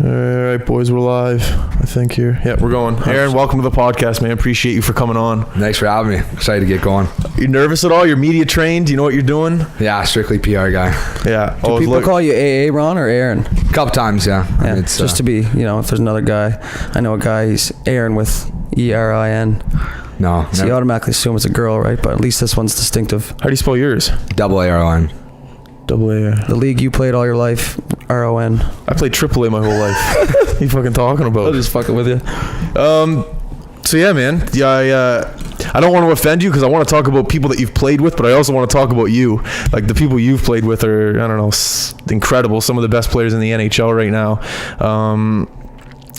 All right, boys, we're live, I think, here. Yeah, we're going. Aaron, welcome to the podcast, man. Appreciate you for coming on. Thanks for having me. Excited to get going. You nervous at all? You're media trained? Do you know what you're doing? Yeah, strictly PR guy. Yeah. Do people call you AA Ron or Aaron? A couple times, yeah. Yeah, I mean, it's, just to be, if there's another guy. I know a guy, he's Aaron with ERIN. No. So you automatically assume it's a girl, right? But at least this one's distinctive. How do you spell yours? Double ARON. Double A. The league you played all your life, RON. I played triple A my whole life. What are you fucking talking about? I'm just fucking with you. So yeah, man. Yeah, I don't want to offend you because I want to talk about people that you've played with, but I also want to talk about you. Like the people you've played with are, I don't know, incredible. Some of the best players in the NHL right now.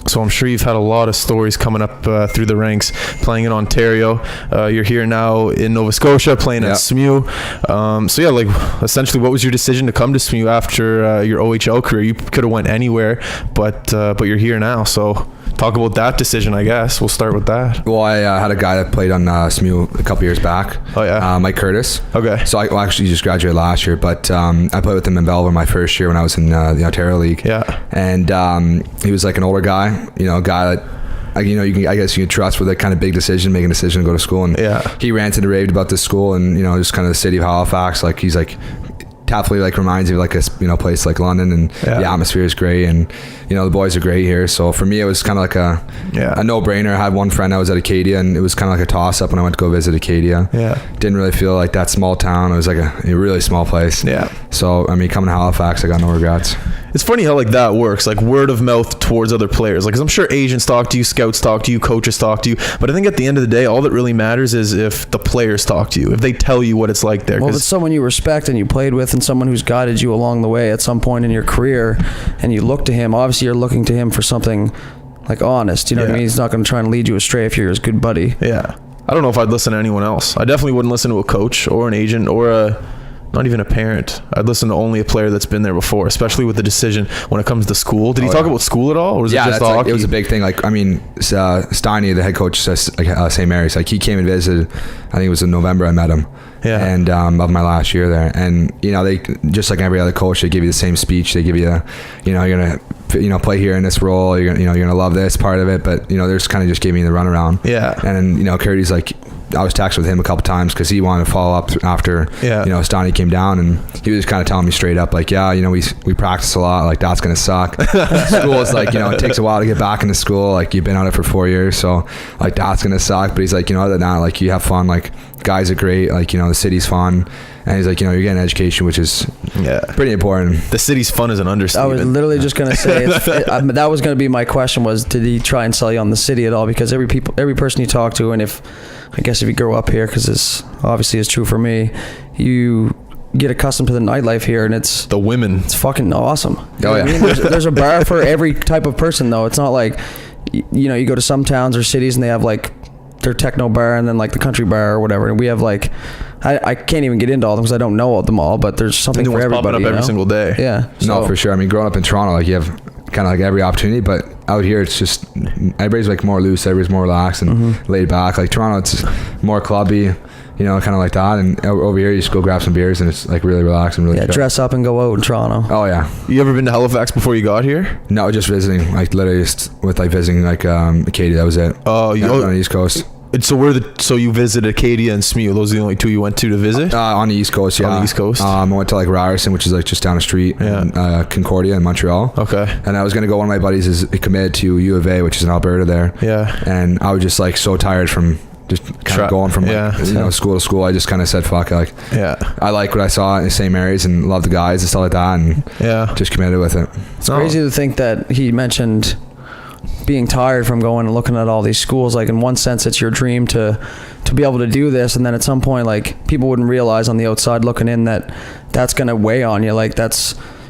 So I'm sure you've had a lot of stories coming up through the ranks, playing in Ontario. You're here now in Nova Scotia, playing at SMU. So yeah, like essentially, what was your decision to come to SMU after your OHL career? You could have went anywhere, but you're here now. So talk about that decision, I guess. We'll start with that. Well, I had a guy that played on SMU a couple years back. Oh yeah, Mike Curtis. Okay. So I actually just graduated last year, but I played with him in Belleville my first year when I was in the Ontario League. Yeah. And he was like an older guy, a guy that, I guess you can trust with that kind of big decision, making a decision to go to school. And he ranted and raved about this school and, just kind of the city of Halifax. Like he's like, definitely like reminds you of like a place like London, and the atmosphere is great, and the boys are great here. So for me it was kind of like a no-brainer. I had one friend that was at Acadia, and it was kind of like a toss-up when I went to go visit Acadia. Didn't really feel like that small town. It was like a really small place. So I mean, coming to Halifax, I got no regrets. It's funny how like that works, like word of mouth towards other players. Like, 'cause I'm sure agents talk to you, scouts talk to you, coaches talk to you, but I think at the end of the day, all that really matters is if the players talk to you, if they tell you what it's like there. Well, if it's someone you respect and you played with, and someone who's guided you along the way at some point in your career, and you look to him, obviously you're looking to him for something like honest. You know what I mean? He's not going to try and lead you astray if you're his good buddy. Yeah. I don't know if I'd listen to anyone else. I definitely wouldn't listen to a coach or an agent or not even a parent. I'd listen to only a player that's been there before, especially with the decision when it comes to school. Did he talk about school at all, or was it just hockey? It was a big thing. Like, I mean, Steiny, the head coach at St. Mary's, like he came and visited. I think it was in November I met him. And of my last year there, and they just like every other coach, they give you the same speech. They give you, you're gonna play here in this role. You're gonna love this part of it, but they're just kind of just gave me the runaround. And then Curdy's like, I was texting with him a couple times because he wanted to follow up after Steiny came down, and he was kind of telling me straight up like, we practice a lot, like that's gonna suck. School is like, it takes a while to get back into school, like you've been on it for 4 years, so like that's gonna suck. But he's like, other than that, like you have fun, like guys are great, like the city's fun, and he's like, you're getting education, which is pretty important. The city's fun is an understatement. I was literally just gonna say that was gonna be my question, was did he try and sell you on the city at all? Because every person you talk to, and if you grow up here, because this obviously is true for me, you get accustomed to the nightlife here, and it's the women. It's fucking awesome. I mean? There's a bar for every type of person, though. It's not like you go to some towns or cities and they have like their techno bar and then like the country bar or whatever, and we have like I can't even get into all of them because I don't know them all, but there's something for everybody. Popping up every single day. No, for sure. I mean, growing up in Toronto, like you have kind of like every opportunity, but out here it's just everybody's like more loose, everybody's more relaxed and laid back. Like Toronto, it's more clubby, kind of like that, and over here you just go grab some beers and it's like really relaxed and really chill. Dress up and go out in Toronto. Oh yeah. You ever been to Halifax before you got here? No, just visiting, like literally just with like visiting like Acadia, that was it. On the East Coast. So you visited Acadia and SMU. Those are the only two you went to visit? On the East Coast, yeah. On the East Coast? I went to like Ryerson, which is like just down the street, in Concordia in Montreal. Okay. And I was gonna go. One of my buddies is committed to U of A, which is in Alberta there. Yeah. And I was just like so tired from just kind of going from school to school. I just kind of said fuck it. Like I like what I saw in St. Mary's and love the guys and stuff like that, and just committed with it. It's crazy to think that he mentioned being tired from going and looking at all these schools. Like in one sense it's your dream to be able to do this, and then at some point like people wouldn't realize on the outside looking in that that's going to weigh on you. Like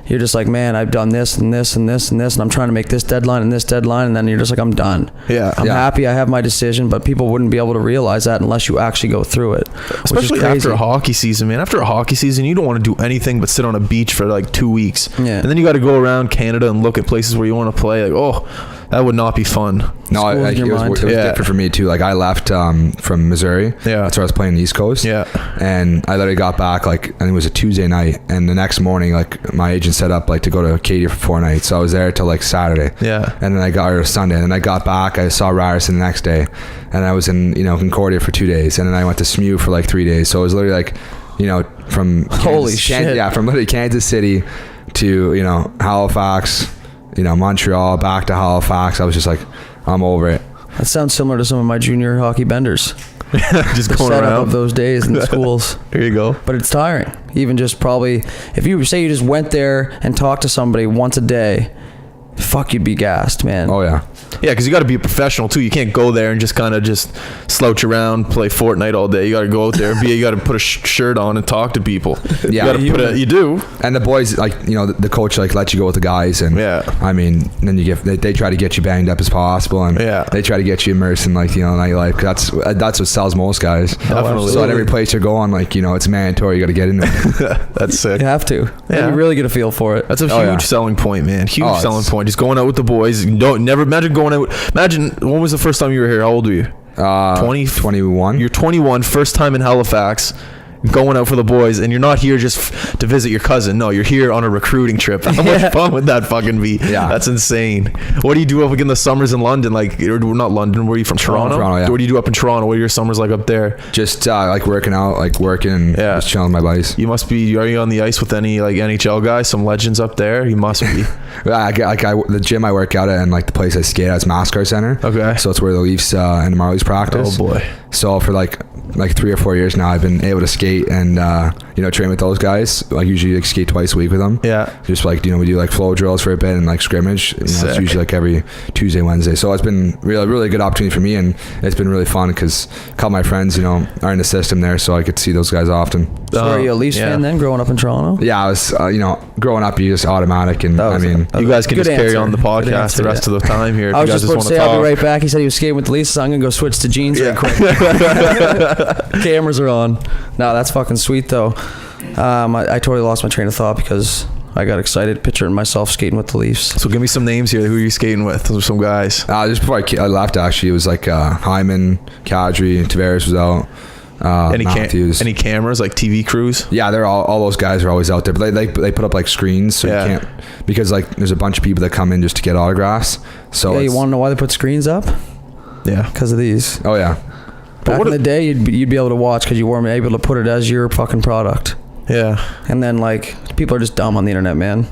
you're just like, man, I've done this and this and this and this, and I'm trying to make this deadline and this deadline, and then you're just like, I'm done. I'm happy I have my decision, but people wouldn't be able to realize that unless you actually go through it. Especially after a hockey season, man. After a hockey season, you don't want to do anything but sit on a beach for like 2 weeks. And then you got to go around Canada and look at places where you want to play. Like, That would not be fun. No, Schools in it your was mind. different for me too. Like I left from Missouri. Yeah. That's where I was playing the East Coast. Yeah. And I literally got back like, I think it was a Tuesday night, and the next morning like my agent set up like to go to Acadia for 4 nights. So I was there till like Saturday. Yeah. And then or Sunday, and then I got back. I saw Ryerson the next day, and I was in Concordia for 2 days, and then I went to SMU for like 3 days. So it was literally like, from from literally Kansas City to Halifax, Montreal, back to Halifax. I was just like, I'm over it. That sounds similar to some of my junior hockey benders. Just The going setup around of those days in the schools. There you go. But it's tiring. Even just probably, if you say you just went there and talked to somebody once a day, fuck, you'd be gassed, man. Oh yeah. Yeah, because you got to be a professional too. You can't go there and just kind of just slouch around, play Fortnite all day. You got to go out there, you got to put a shirt on and talk to people. Yeah, you do. And the boys, like, the coach like lets you go with the guys, and I mean, then they try to get you banged up as possible, and they try to get you immersed in like nightlife. That's what sells most guys. Definitely. So at every place you're going, like it's mandatory. You got to get into it. That's sick. You have to. Yeah. You really get a feel for it. That's a huge selling point, man. Huge selling point. Just going out with the boys. Never imagine going out. Imagine, when was the first time you were here? How old were you? 21. You're 21, first time in Halifax, going out for the boys, and you're not here just to visit your cousin. No, you're here on a recruiting trip. How much fun would that fucking be? Yeah, that's insane. What do you do up in the summers in London? Like, or not London, where are you from? Toronto? Yeah. What do you do up in Toronto? What are your summers like up there? Just like working out, like working, and just chilling with my buddies. You must be. Are you on the ice with any like NHL guys? Some legends up there? You must be. The gym I work out at, and like the place I skate at is Mascar Center. Okay. So it's where the Leafs and the Marlies practice. Oh boy. So for like 3 or 4 years now, I've been able to skate and train with those guys. Like usually like skate twice a week with them. Yeah. Just like we do like flow drills for a bit and like scrimmage. It's usually like every Tuesday, Wednesday. So it's been really good opportunity for me, and it's been really fun because a couple of my friends are in the system there, so I get to see those guys often. So are you a Leafs fan then, growing up in Toronto? Yeah, I was. Growing up, you just automatic, and you guys can just carry on the podcast the rest of the time here. I was just about to say, I'll be right back. He said he was skating with the Leafs, so I'm gonna go switch to jeans right quick. Cameras are on. No, that's fucking sweet though. I totally lost my train of thought because I got excited picturing myself skating with the Leafs. So give me some names here. Who are you skating with? Those are some guys. Just before I left, actually, it was like Hyman, Kadri, Tavares was out. Any cameras, like TV crews? Yeah, they're all those guys are always out there, but they put up like screens, so you can't, because like there's a bunch of people that come in just to get autographs. So you want to know why they put screens up? Yeah, because of these. Oh yeah. Back in the day, you'd be able to watch because you weren't able to put it as your fucking product. Yeah. And then like people are just dumb on the internet, man.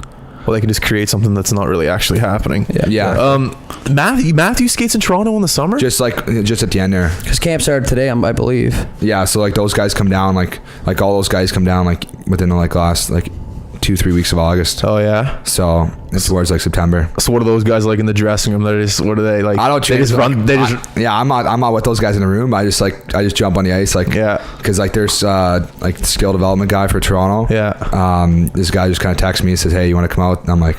Well, they can just create something that's not really actually happening. Yeah. Matthew skates in Toronto in the summer? Just at the end there. Because camp started today, I believe. Yeah, so like those guys come down, like all those guys come down like within the like last like 2-3 weeks of August. Oh yeah. So it's towards like September. So what are those guys like in the dressing room? What are they like? I don't. They just run. I'm not with those guys in the room. I just jump on the ice because like there's like the skill development guy for Toronto. Yeah. This guy just kind of texts me and says, "Hey, you want to come out?" And I'm like,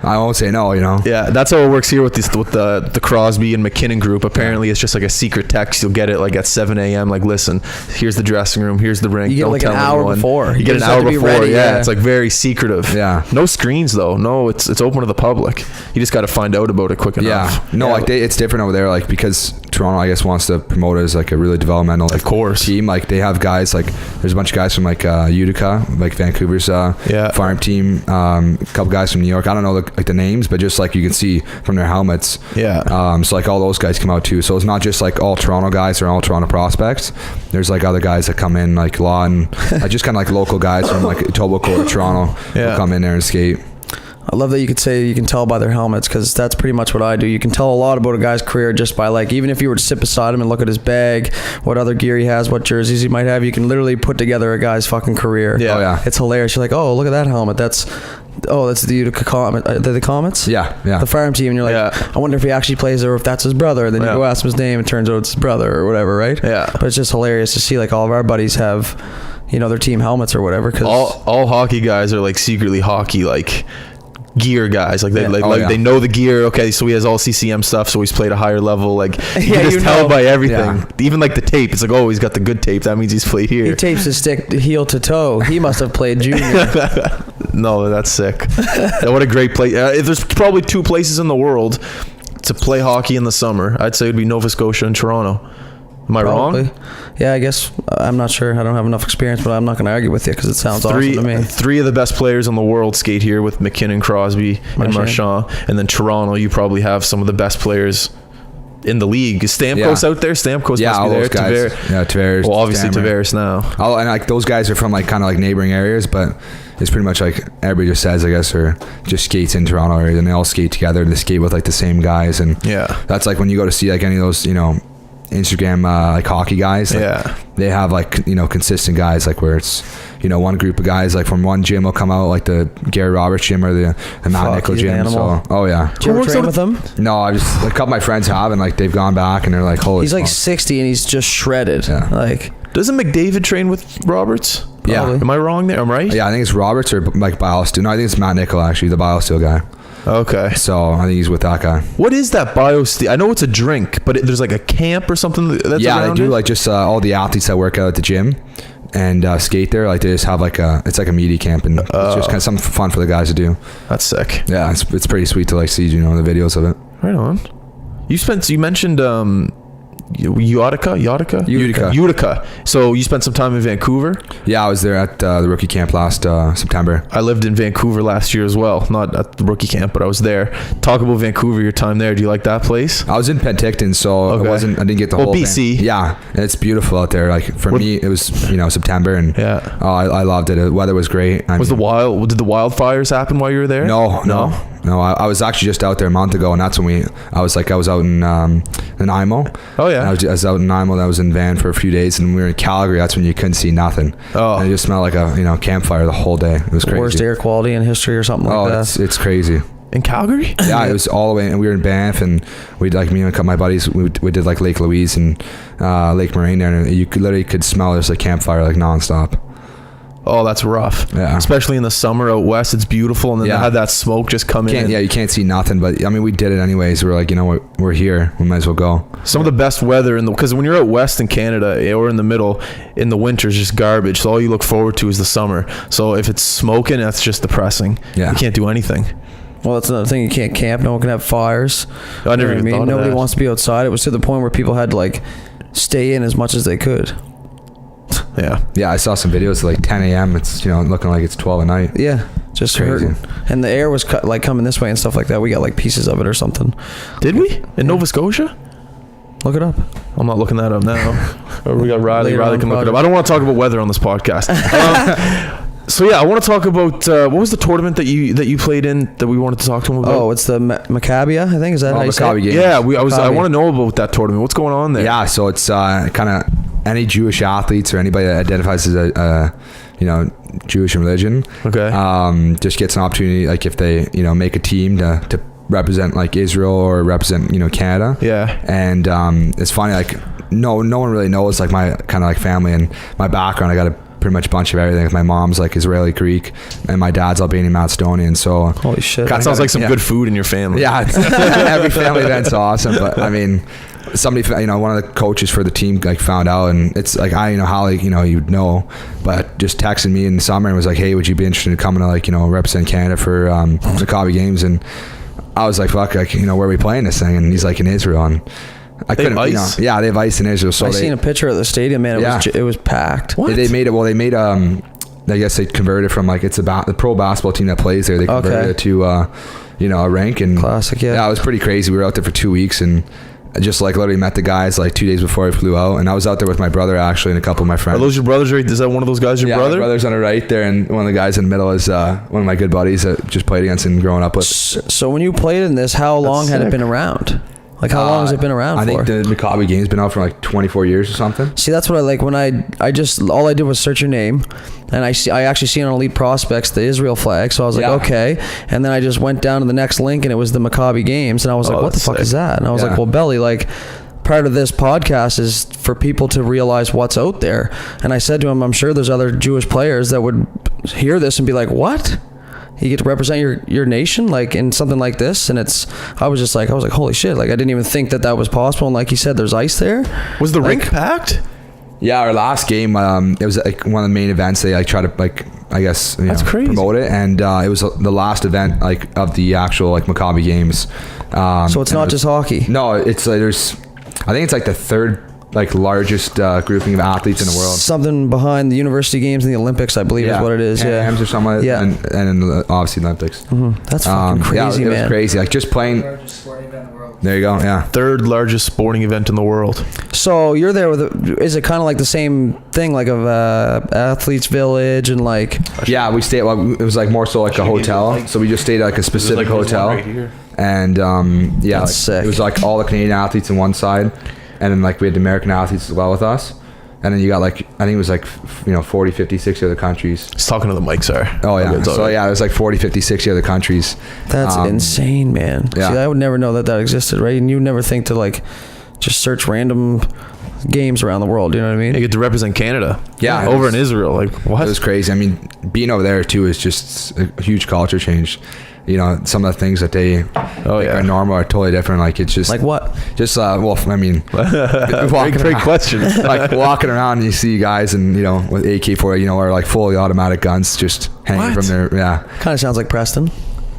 I won't say no, Yeah, that's how it works here with the Crosby and McKinnon group. Apparently, it's just like a secret text. You'll get it like at 7 a.m. Like, listen, here's the dressing room, here's the rink. You get like an hour before. You get an hour before. Ready, yeah, it's like very secretive. Yeah, no screens though. No, it's open to the public. You just got to find out about it quick enough. Yeah, no, like it's different over there. Like because Toronto, I guess, wants to promote it as like a really developmental, team. Like they have guys like there's a bunch of guys from like Utica, like Vancouver's farm team. A couple guys from New York. I don't know the names, but just like you can see from their helmets. Yeah. So like all those guys come out too. So it's not just like all Toronto guys or all Toronto prospects. There's like other guys that come in like Lawton, just kind of like local guys from like Etobicoke or Toronto who come in there and skate. I love that you could say you can tell by their helmets, because that's pretty much what I do. You can tell a lot about a guy's career just by like, even if you were to sit beside him and look at his bag, what other gear he has, what jerseys he might have, you can literally put together a guy's fucking career. Yeah. Oh, yeah. It's hilarious. You're like, oh, look at that helmet. That's the Utica the Comets? Yeah. The farm team. And you're like, I wonder if he actually plays there or if that's his brother. And then you go ask him his name, and it turns out it's his brother or whatever, right? Yeah. But it's just hilarious to see like all of our buddies have, their team helmets or whatever. Cause all hockey guys are like secretly hockey like gear guys, like they they know the gear. Okay, so he has all CCM stuff, so he's played a higher level. Like you can just tell by everything. Even like the tape, it's like, oh, he's got the good tape. That means he's played here. He tapes his stick heel to toe. He must have played junior. No, that's sick. What a great place. There's probably 2 places in the world to play hockey in the summer, I'd say it would be Nova Scotia and Toronto. Am I wrong? Yeah, I guess. I'm not sure. I don't have enough experience, but I'm not going to argue with you because it sounds awesome to me. Three of the best players in the world skate here with McKinnon, Crosby, and Marchand. And then Toronto, you probably have some of the best players in the league. Is Stamkos out there? Stamkos must be all there. Those guys. Tavares. Well, obviously Tavares now. Oh, and like those guys are from like kind of like neighboring areas, but it's pretty much like everybody just says, I guess, or just skates in Toronto area, and they all skate together. And they skate with like the same guys, and that's like when you go to see like any of those, Instagram like hockey guys, like, they have like consistent guys, like where it's one group of guys like from one gym will come out, like the Gary Roberts gym or the Matt Nickel gym. So did you ever train with him? No, I just like a couple of my friends have, and like they've gone back and they're like, holy, he's like 60 and he's just shredded. Like, doesn't McDavid train with Roberts? Probably. Am I wrong there? I'm right. I think it's Roberts or like BioSteel. No, I think it's Matt Nickel, actually, the BioSteel guy. Okay. So I think he's with that guy. What is that BioSteel? I know it's a drink, but there's like a camp or something that's around they do it? like just all the athletes that work out at the gym and skate there, like they just have like it's like a media camp, and it's just kind of something fun for the guys to do. That's sick. Yeah, it's pretty sweet to like see the videos of it. Right on. You mentioned Utica. So you spent some time in Vancouver? Yeah, I was there at the rookie camp last September. I lived in Vancouver last year as well. Not at the rookie camp, but I was there. Talk about Vancouver, your time there. Do you like that place? I was in Penticton, so I didn't get the whole BC. thing. Yeah, it's beautiful out there. Like for me, it was September, and I loved it. The weather was great. Did the wildfires happen while you were there? No, I was actually just out there a month ago, and that's when I was out in Nanaimo. Oh yeah. I was out in Nanaimo, and I was in van for a few days, and we were in Calgary. That's when you couldn't see nothing. Oh. And it just smelled like a campfire the whole day. It was crazy. Worst air quality in history or something like that. It's crazy. In Calgary? Yeah, it was all the way, and we were in Banff, and me and a couple of my buddies, we did like Lake Louise and Lake Moraine there, and you could smell there's like campfire like nonstop. Oh, that's rough. Yeah. Especially in the summer out west, it's beautiful, and then they had that smoke just come in. Yeah, you can't see nothing, but I mean, we did it anyways. We're like, we're here. We might as well go. Some of the best weather because when you're out west in Canada or in the middle, in the winter is just garbage. So all you look forward to is the summer. So if it's smoking, that's just depressing. Yeah. You can't do anything. Well, that's another thing. You can't camp. No one can have fires. I never even thought of that. Nobody wants to be outside. It was to the point where people had to like stay in as much as they could. Yeah, I saw some videos at like 10 a.m. It's looking like it's 12 at night. Yeah, just hurting. And the air was coming this way and stuff like that. We got like pieces of it or something. Did we? In Nova Scotia? Look it up. I'm not looking that up now. Or we got Riley. Riley can look it up. I don't want to talk about weather on this podcast. So yeah, I want to talk about what was the tournament that you played in that we wanted to talk to him about? Oh, it's the Maccabia, I think. Is that how you say it? Games. Yeah, I want to know about that tournament. What's going on there? Yeah, so it's kind of any Jewish athletes or anybody that identifies as a Jewish religion. Okay. Just gets an opportunity, like if they make a team to represent like Israel or represent Canada. Yeah. And it's funny, like no one really knows like my kind of like family and my background. I got a pretty much bunch of everything. My mom's like Israeli Greek, and my dad's Albanian Macedonian. So holy shit, that sounds like some good food in your family. Yeah, every family event's awesome. But I mean, somebody, one of the coaches for the team like found out, and it's like Holly, you'd know, but just texted me in the summer and was like, hey, would you be interested in coming to like represent Canada for Maccabi games? And I was like, fuck, like where are we playing this thing? And he's like, in Israel. And I couldn't, ice? Yeah, they have ice in Israel. So I seen a picture of the stadium, man. It was packed. What? They made I guess they converted from like it's the pro basketball team that plays there. They converted it to a rink and classic. Yeah, it was pretty crazy. We were out there for 2 weeks and just like literally met the guys like 2 days before I flew out, and I was out there with my brother actually and a couple of my friends. Are those your brothers? Is that one of those guys your brother? My brother's on the right there, and one of the guys in the middle is one of my good buddies that just played against and growing up with. So when you played in this, how long had it been around? Like how long has it been around for? I think the Maccabi game's been out for like 24 years or something. See, that's what I like when I just all I did was search your name, and I actually seen on Elite Prospects the Israel flag, so I was like, okay, and then I just went down to the next link and it was the Maccabi games, and I was like, what the fuck is that? And I was like, well, Belly, like part of this podcast is for people to realize what's out there. And I said to him, I'm sure there's other Jewish players that would hear this and be like, what? You get to represent your nation like in something like this, and I was like holy shit, like I didn't even think that was possible. And like you said, there's ice there. Was the rink packed? Yeah, our last game, it was like one of the main events. They like try to like I guess That's crazy. promote it, and it was the last event like of the actual like Maccabi games. So it's not just hockey. No, it's like I think it's like the third like largest grouping of athletes in the world. Something behind the University Games and the Olympics, I believe, is what it is. Yeah, Games or something like that, and then obviously the Olympics. That's fucking crazy, it man. was crazy. Like just playing. There you go. Yeah. Third largest sporting event in the world. So you're there with. Is it kind of like the same thing, like of athletes' village and like? Yeah, we stayed. Well, it was like more so like a hotel. So we just stayed at like a specific hotel. And yeah, like, sick. It was like all the Canadian athletes on one side, and then like we had the American athletes as well with us. And then you got like, I think it was like 40, 50, 60 other countries. He's talking to the mic, sorry. Oh yeah. So yeah, it was like 40, 50, 60 other countries. That's insane, man. Yeah. See, I would never know that existed, right? And you would never think to like just search random games around the world. You know what I mean? You get to represent Canada. Yeah. Over in Israel. Like, what? It was crazy. I mean, being over there too is just a huge culture change. You know, some of the things that they are normal are totally different. Like it's just like what? Just well, I mean, great question. Like walking around and you see guys and with AK-40, or like fully automatic guns just hanging from their Kind of sounds like Preston.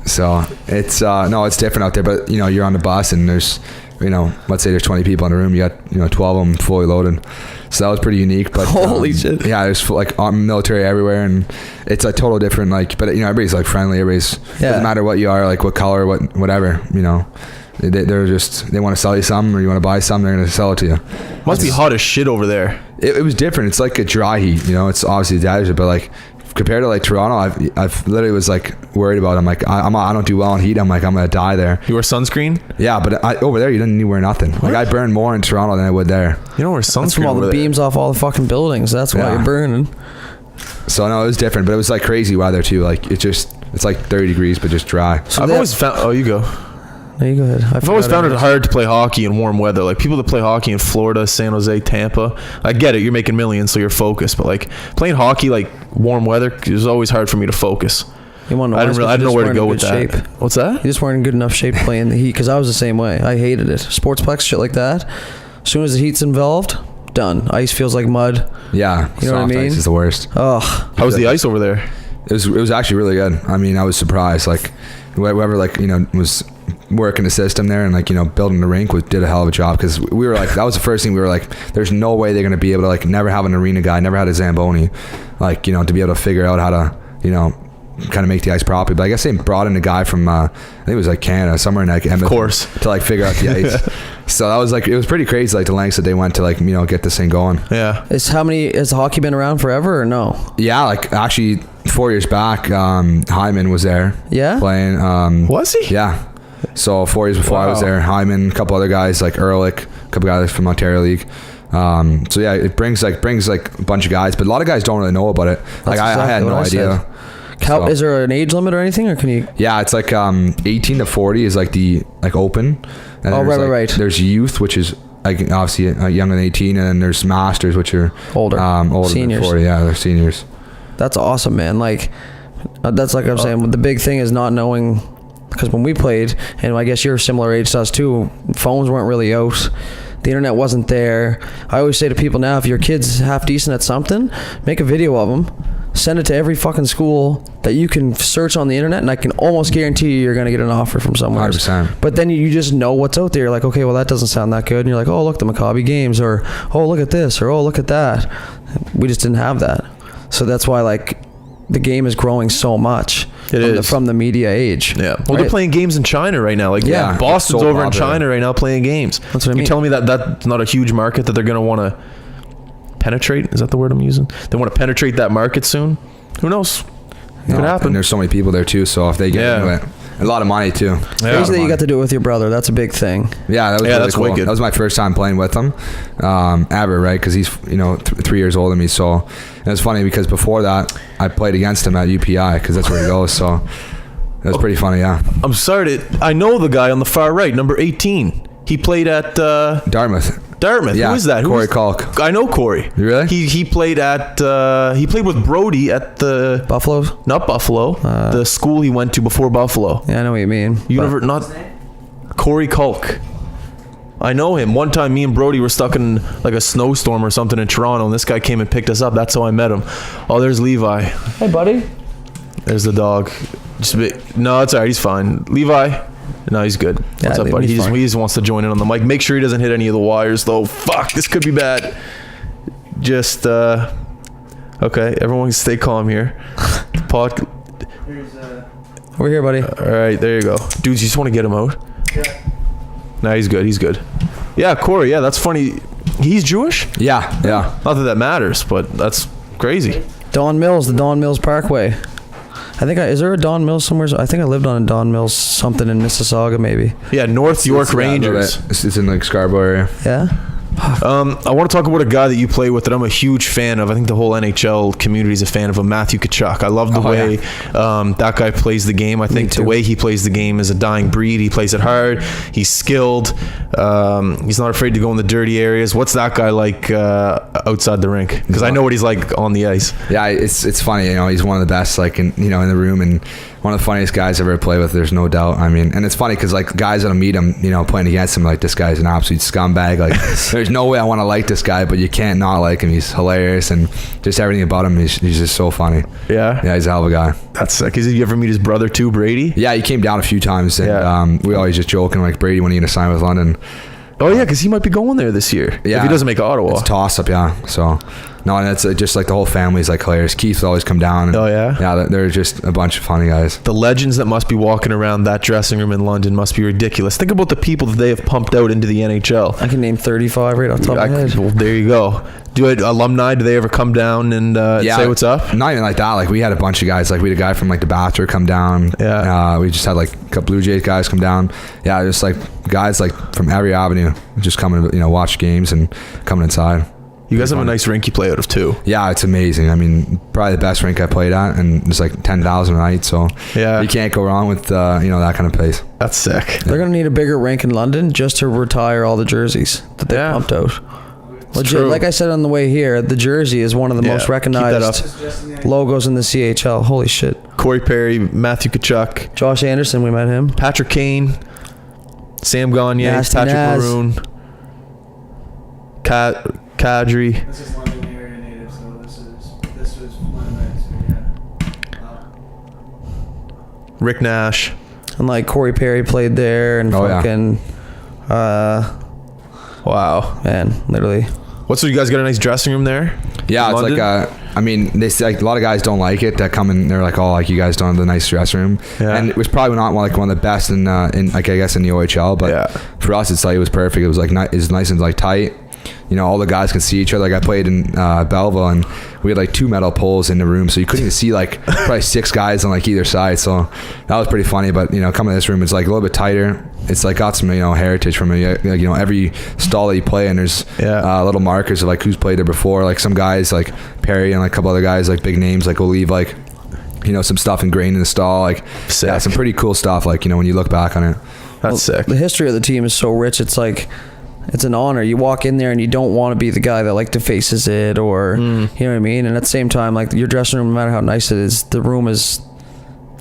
So it's no, it's different out there. But you're on the bus and there's let's say there's 20 people in the room. You got 12 of them fully loaded. So that was pretty unique. But holy shit. Yeah, there's like military everywhere, and it's a total different but everybody's like friendly. Everybody's doesn't matter what you are, like what color, whatever. They're just they want to sell you something, or you want to buy something, they're gonna sell it to you. Must be hot as shit over there. It was different. It's like a dry heat. It's obviously desert, but like compared to like Toronto, I've literally was like worried about it. I'm like I don't do well in heat. I'm like I'm gonna die there. You wear sunscreen? Yeah, but over there you didn't need to wear nothing. What? Like I burn more in Toronto than I would there. You don't wear sunscreen. That's from all the beams off all the fucking buildings. That's why you're burning. So no, it was different, but it was like crazy weather too. Like it's like 30 degrees, but just dry. So I've always found. Oh, you go. No, you go ahead. I've always found it hard to play hockey in warm weather. Like people that play hockey in Florida, San Jose, Tampa. I get it. You're making millions, so you're focused. But like playing hockey, like warm weather, it was always hard for me to focus. You want to know? I didn't know where to go with that. Shape. What's that? You just weren't in good enough shape to play in the heat, because I was the same way. I hated it. Sportsplex, shit like that. As soon as the heat's involved, done. Ice feels like mud. Yeah, you know what I mean? Ice is the worst. Oh, how was the ice over there? It was actually really good. I mean, I was surprised. Like whoever was working the system there and building the rink did a hell of a job, because we were like, that was the first thing we were like, there's no way they're going to be able to never have an arena guy, never had a Zamboni, to be able to figure out how to kind of make the ice properly. But I guess they brought in a guy from I think it was like Canada, somewhere in Edmonton, of course, to figure out the ice. So that was it was pretty crazy, the lengths that they went to get this thing going. Yeah. Has hockey been around forever or no? Yeah, actually 4 years back, Hyman was there. Yeah. Playing. Was he? Yeah. So 4 years before I was there, Hyman, a couple other guys like Ehrlich, a couple guys from Ontario League. So yeah, it brings a bunch of guys, but a lot of guys don't really know about it. I had no idea. Is there an age limit or anything, or can you? Yeah, it's 18 to 40 is the open. And right. There's youth, which is obviously younger than 18, and then there's masters, which are older seniors. Than 40. Yeah, they're seniors. That's awesome, man. That's like I'm saying. The big thing is not knowing, because when we played, and I guess you're a similar age to us too, phones weren't really out. The internet wasn't there. I always say to people now, if your kid's half decent at something, make a video of them, send it to every fucking school that you can search on the internet, and I can almost guarantee you're going to get an offer from somewhere. 100%. But then you just know what's out there. You're like, okay, well, that doesn't sound that good. And you're like, oh, look, the Maccabi games, or oh, look at this, or oh, look at that. We just didn't have that. So that's why the game is growing so much. From the media age. Yeah. Well, they're playing games in China right now. Boston's over in China right now playing games. That's what I mean. You're telling me that's not a huge market that they're going to want to penetrate? Is that the word I'm using? They want to penetrate that market soon? Who knows? It could happen. And there's so many people there too, so if they get into it, a lot of money too. Crazy that you got to do it with your brother. That's a big thing. Yeah, that was really that's cool. wicked. That was my first time playing with him ever, right? Because he's 3 years older than me. So and it's funny because before that I played against him at UPI, because that's where he goes. So that was pretty funny. Yeah. I'm sorry. I know the guy on the far right, number 18. He played at Dartmouth. Yeah. Who is that? Corey Kalk. I know Corey. You really? He played at he played with Brody at the Buffalo? Not Buffalo. The school he went to before Buffalo. Yeah, I know what you mean. Not Corey Kalk. I know him. One time, me and Brody were stuck in like a snowstorm or something in Toronto, and this guy came and picked us up. That's how I met him. Oh, there's Levi. Hey, buddy. There's the dog. Just a bit. No, it's all right. He's fine. Levi. No, he's good. Yeah, What's up, buddy? He just wants to join in on the mic. Make sure he doesn't hit any of the wires, though. Fuck, this could be bad. Just, okay. Everyone stay calm here. We're here, buddy. All right, there you go. Dudes, you just want to get him out? Yeah. No, he's good. He's good. Yeah, Corey. Yeah, that's funny. He's Jewish? Yeah. Not that that matters, but that's crazy. Don Mills, the Don Mills Parkway. I think is there a Don Mills somewhere? I think I lived on a Don Mills something in Mississauga, maybe. Yeah, North York Rangers. It's in like Scarborough area. Yeah. I want to talk about a guy that you play with that I'm a huge fan of. I think the whole NHL community is a fan of him, Matthew Tkachuk. I love the way that guy plays the game. I think the way he plays the game is a dying breed. He plays it hard. He's skilled. He's not afraid to go in the dirty areas. What's that guy like outside the rink? Because I know what he's like on the ice. Yeah, it's funny. You know, he's one of the best, like in the room, and one of the funniest guys I've ever played with. There's no doubt. I mean, and it's funny because like guys that'll meet him, you know, playing against him, like this guy's an absolute scumbag. Like there's no way I want to like this guy, but you can't not like him. He's hilarious, and just everything about him. He's just so funny. Yeah, he's a hell of a guy. That's sick. Did you ever meet his brother too, Brady? Yeah, he came down a few times, and we always just joking like, Brady, when are you gonna sign with London? Oh yeah, because he might be going there this year. Yeah, if he doesn't make Ottawa. It's a toss up. Yeah, so no, and it's just like the whole family's like hilarious. Keith's always come down. And, oh yeah, yeah, they're just a bunch of funny guys. The legends that must be walking around that dressing room in London must be ridiculous. Think about the people that they have pumped out into the NHL. I can name 35 right off the top of my head. Well, there you go. Do alumni? Do they ever come down and say what's up? Not even like that. Like we had a bunch of guys. Like we had a guy from like the Bachelor come down. Yeah. We just had like a couple Blue Jays guys come down. Yeah, just like guys like from every avenue just coming to watch games and coming inside. You guys have a nice rink you play out of too. Yeah, it's amazing. I mean, probably the best rink I played at, and it's like 10,000 a night. So yeah, you can't go wrong with that kind of place. That's sick. They're gonna need a bigger rink in London just to retire all the jerseys that they pumped out. Legit, like I said on the way here, the jersey is one of the most recognized logos in the CHL. Holy shit. Corey Perry, Matthew Tkachuk, Josh Anderson, we met him. Patrick Kane, Sam Gagne, Nasty Patrick Naz. Maroon, Kadri. This is London area native, so this was London, Rick Nash. And like Corey Perry played there, and fucking wow, man, literally. What's so you guys got a nice dressing room there? Yeah, it's London? like I mean, they say, like, a lot of guys don't like it that come in. They're like, oh, like you guys don't have the nice dressing room, and it was probably not one of the best in like I guess in the OHL, but for us it's like it was perfect. It was like it's nice and like tight. All the guys can see each other. Like I played in Belleville, and we had like 2 metal poles in the room, so you couldn't even see like probably 6 guys on like either side. So that was pretty funny. But coming to this room, it's like a little bit tighter. It's like got some heritage from it. Like, every stall that you play in, there's little markers of like who's played there before. Like some guys like Perry and like a couple other guys like big names like will leave like some stuff ingrained in the stall. Like yeah, some pretty cool stuff. Like when you look back on it, that's sick. The history of the team is so rich. It's like. It's an honor. You walk in there and you don't want to be the guy that like defaces it or you know what I mean. And at the same time, like your dressing room, no matter how nice it is, the room is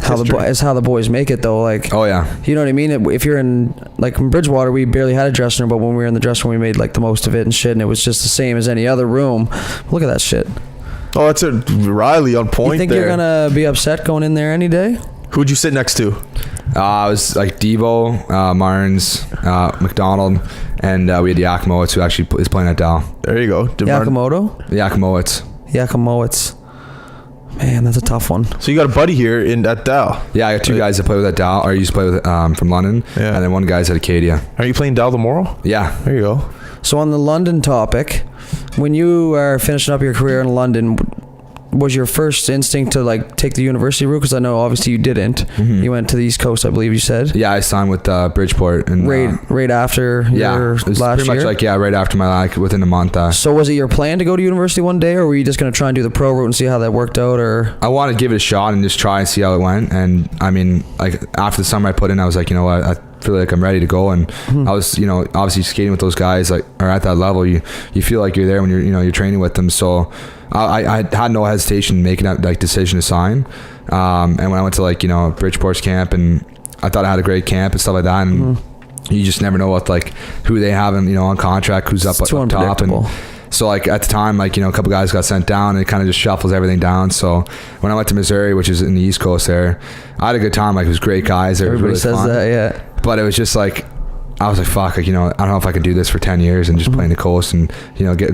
how the boys make it though. Like oh yeah, you know what I mean. If you're in like in Bridgewater, we barely had a dressing room, but when we were in the dressing room, we made like the most of it and shit. And it was just the same as any other room. Look at that shit. Oh, that's a Riley on point. You think you're gonna be upset going in there any day? Who'd you sit next to? I was like Devo, Marnes, McDonald, and we had Yakimowitz, who actually is playing at Dow. There you go. Yakimowitz. Man, that's a tough one. So you got a buddy here at Dow. Yeah, I got 2 guys that play with at Dow, or used to play with from London, and then 1 guy's at Acadia. Are you playing Dow tomorrow? Yeah. There you go. So on the London topic, when you are finishing up your career in London, was your first instinct to like take the university route? Because I know obviously you didn't. You went to the East Coast, I believe you said. Yeah, I signed with Bridgeport and right after your it was last pretty year. Much like right after my within a month. So was it your plan to go to university one day, or were you just going to try and do the pro route and see how that worked out? Or I wanted to give it a shot and just try and see how it went. And I mean, like after the summer I put in, I was like, what, I feel like I'm ready to go. And I was, obviously skating with those guys like are at that level. You feel like you're there when you're training with them. So I had no hesitation making that like decision to sign. And when I went to Bridgeport's camp, and I thought I had a great camp and stuff like that, and you just never know what like who they have in, on contract, who's up too top. unpredictable. And so like at the time, like, a couple guys got sent down and it kind of just shuffles everything down. So when I went to Missouri, which is in the East Coast there, I had a good time. Like, it was great guys. Everybody really says fun. that, yeah. But it was just like, I was like, fuck, like, I don't know if I can do this for 10 years and just play in the coast and,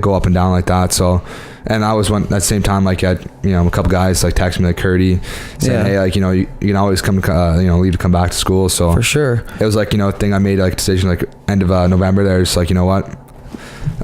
go up and down like that. So, and I was at the same time, like, a couple guys like text me, like Curdy, saying, hey, like, you can always come, leave to come back to school. So for sure, it was like, a thing I made, like, decision, like, end of November there. Just like, you know what,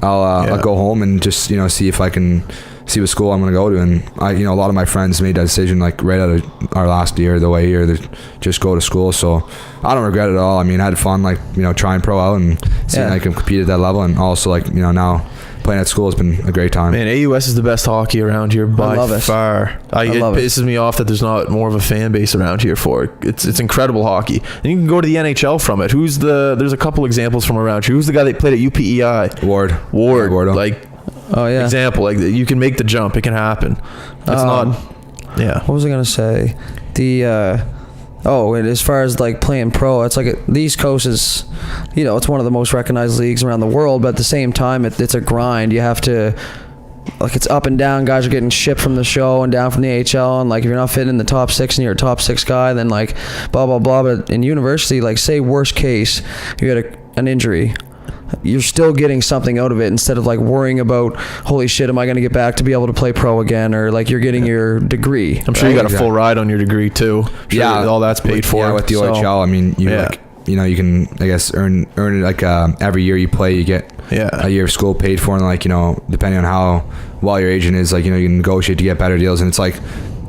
I'll go home and just, see if I can see what school I'm going to go to. And a lot of my friends made that decision, like, right out of our last year, the way here, to just go to school. So I don't regret it at all. I mean, I had fun, like, trying pro out and seeing I can compete at that level. And also, like, now playing at school has been a great time. Man, AUS is the best hockey around here by far. It pisses me off that there's not more of a fan base around here for it. It's incredible hockey. And you can go to the NHL from it. There's a couple examples from around here. Who's the guy that played at UPEI? Ward. Yeah, like, oh yeah. Example, like, you can make the jump. It can happen. It's not. Yeah. What was I gonna say? And as far as like playing pro, it's like the East Coast is, it's one of the most recognized leagues around the world. But at the same time, it's a grind. You have to, like, it's up and down. Guys are getting shipped from the show and down from the AHL, and like, if you're not fitting in the top 6 and you're a top 6 guy, then like blah blah blah. But in university, like, say worst case, you had an injury, you're still getting something out of it instead of like worrying about, holy shit, am I going to get back to be able to play pro again? Or like, you're getting your degree. I'm sure you got a full ride on your degree too. Sure, all that's paid for. Yeah, with the OHL, I mean, you can, I guess, earn it like every year you play, you get a year of school paid for, and like, depending on how well your agent is, like, you can negotiate to get better deals, and it's like,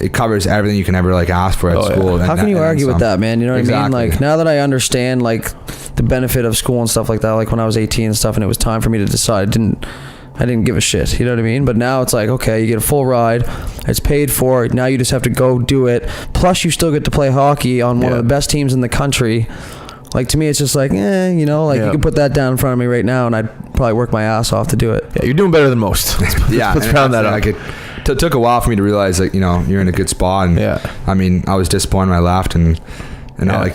it covers everything you can ever like ask for at school. How can you argue with that, man? You know what I mean? Like, now that I understand like the benefit of school and stuff like that, like when I was 18 and stuff, and it was time for me to decide, I didn't give a shit. You know what I mean? But now it's like, okay, you get a full ride, it's paid for. Now you just have to go do it. Plus, you still get to play hockey on one of the best teams in the country. Like, to me, it's just like, you can put that down in front of me right now, and I'd probably work my ass off to do it. Yeah, you're doing better than most. Let's round that up. It took a while for me to realize that, you're in a good spot. And I mean, I was disappointed when I left, and like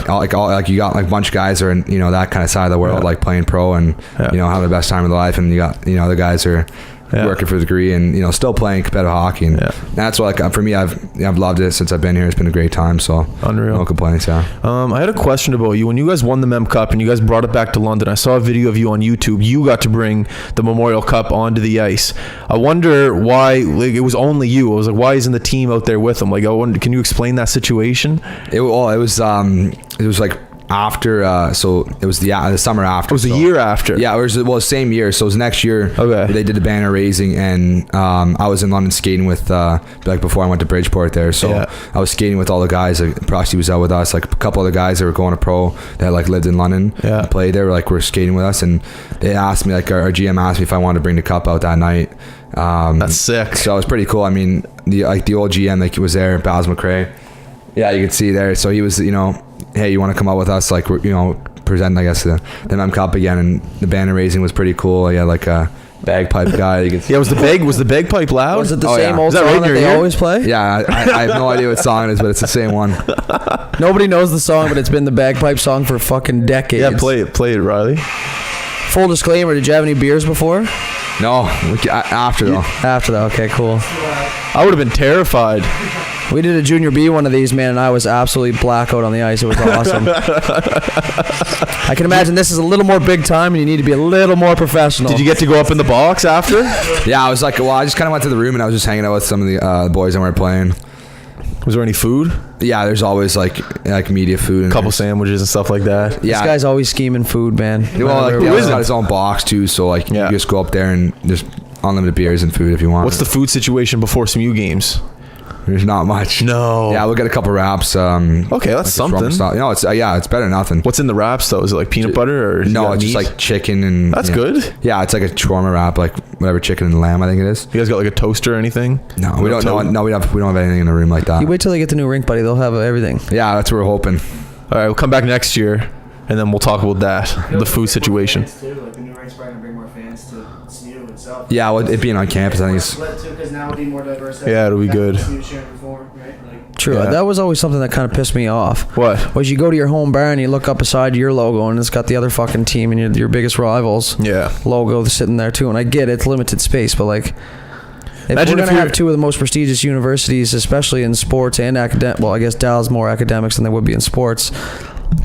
you got like a bunch of guys are in, that kind of side of the world, like playing pro and, having the best time of their life. And you got, other guys are working for the degree and, still playing competitive hockey. And that's what, like, for me, I've loved it since I've been here. It's been a great time. So unreal. No complaints. Yeah. I had a question about you. When you guys won the Mem Cup and you guys brought it back to London, I saw a video of you on YouTube. You got to bring the Memorial Cup onto the ice. I wonder why, like, it was only you. I was like, why isn't the team out there with them? Like, can you explain that situation? It was like after, so it was the summer after. It was a year after. Yeah, it was same year. So it was next year. Okay. They did the banner raising, and I was in London skating with like before I went to Bridgeport there. So I was skating with all the guys. Like, Prosty was out with us. Like a couple other guys that were going to pro that like lived in London. And played there. Like, were skating with us, and they asked me, like, our GM asked me if I wanted to bring the cup out that night. That's sick. So it was pretty cool. I mean, the old GM, like, he was there, Baz McRae. Yeah, you could see there. So he was, hey, you want to come out with us? Like, present, I guess, the Mem Cup again. And the banner raising was pretty cool. Yeah, like a bagpipe guy. You could see. Was the bagpipe loud? Was it the same old song that they always play? Yeah, I have no idea what song it is, but it's the same one. Nobody knows the song, but it's been the bagpipe song for fucking decades. Yeah, play it, Riley. Full disclaimer, did you have any beers before? No, after though. After that, okay, cool. I would have been terrified. We did a Junior B one of these, man, and I was absolutely blackout on the ice. It was awesome. I can imagine this is a little more big time, and you need to be a little more professional. Did you get to go up in the box after? Yeah, I was like, I just kind of went to the room, and I was just hanging out with some of the boys that weren't playing. Was there any food? Yeah, there's always like media food. A couple sandwiches and stuff like that. Yeah. This guy's always scheming food, man. Well, like, he's got his own box too, so like you just go up there and just unlimited beers and food if you want. What's the food situation before some U games? There's not much. No. Yeah, we'll get a couple wraps. Okay, that's something. It's better than nothing. What's in the wraps though? Is it like peanut butter or no? It's just like chicken and. That's good. Yeah, it's like a shawarma wrap, like whatever chicken and lamb I think it is. You guys got like a toaster or anything? No, we don't. No, we don't have anything in the room like that. You wait till they get the new rink, buddy. They'll have everything. Yeah, that's what we're hoping. All right, we'll come back next year, and then we'll talk about that, the food situation. Like the new rink's probably gonna bring more fans to SNU itself. Yeah, well, it being on campus, I think it's. Because now it'll be more diverse. Yeah, it'll be good. SNU sharing before, right? Like, true. Yeah. That was always something that kind of pissed me off. What? Was you go to your home bar and you look up beside your logo and it's got the other fucking team and your biggest rivals logo sitting there too. And I get it's limited space, but like, if Imagine we're if gonna have you're- two of the most prestigious universities, especially in sports and academic, well, I guess Dal's more academics than they would be in sports,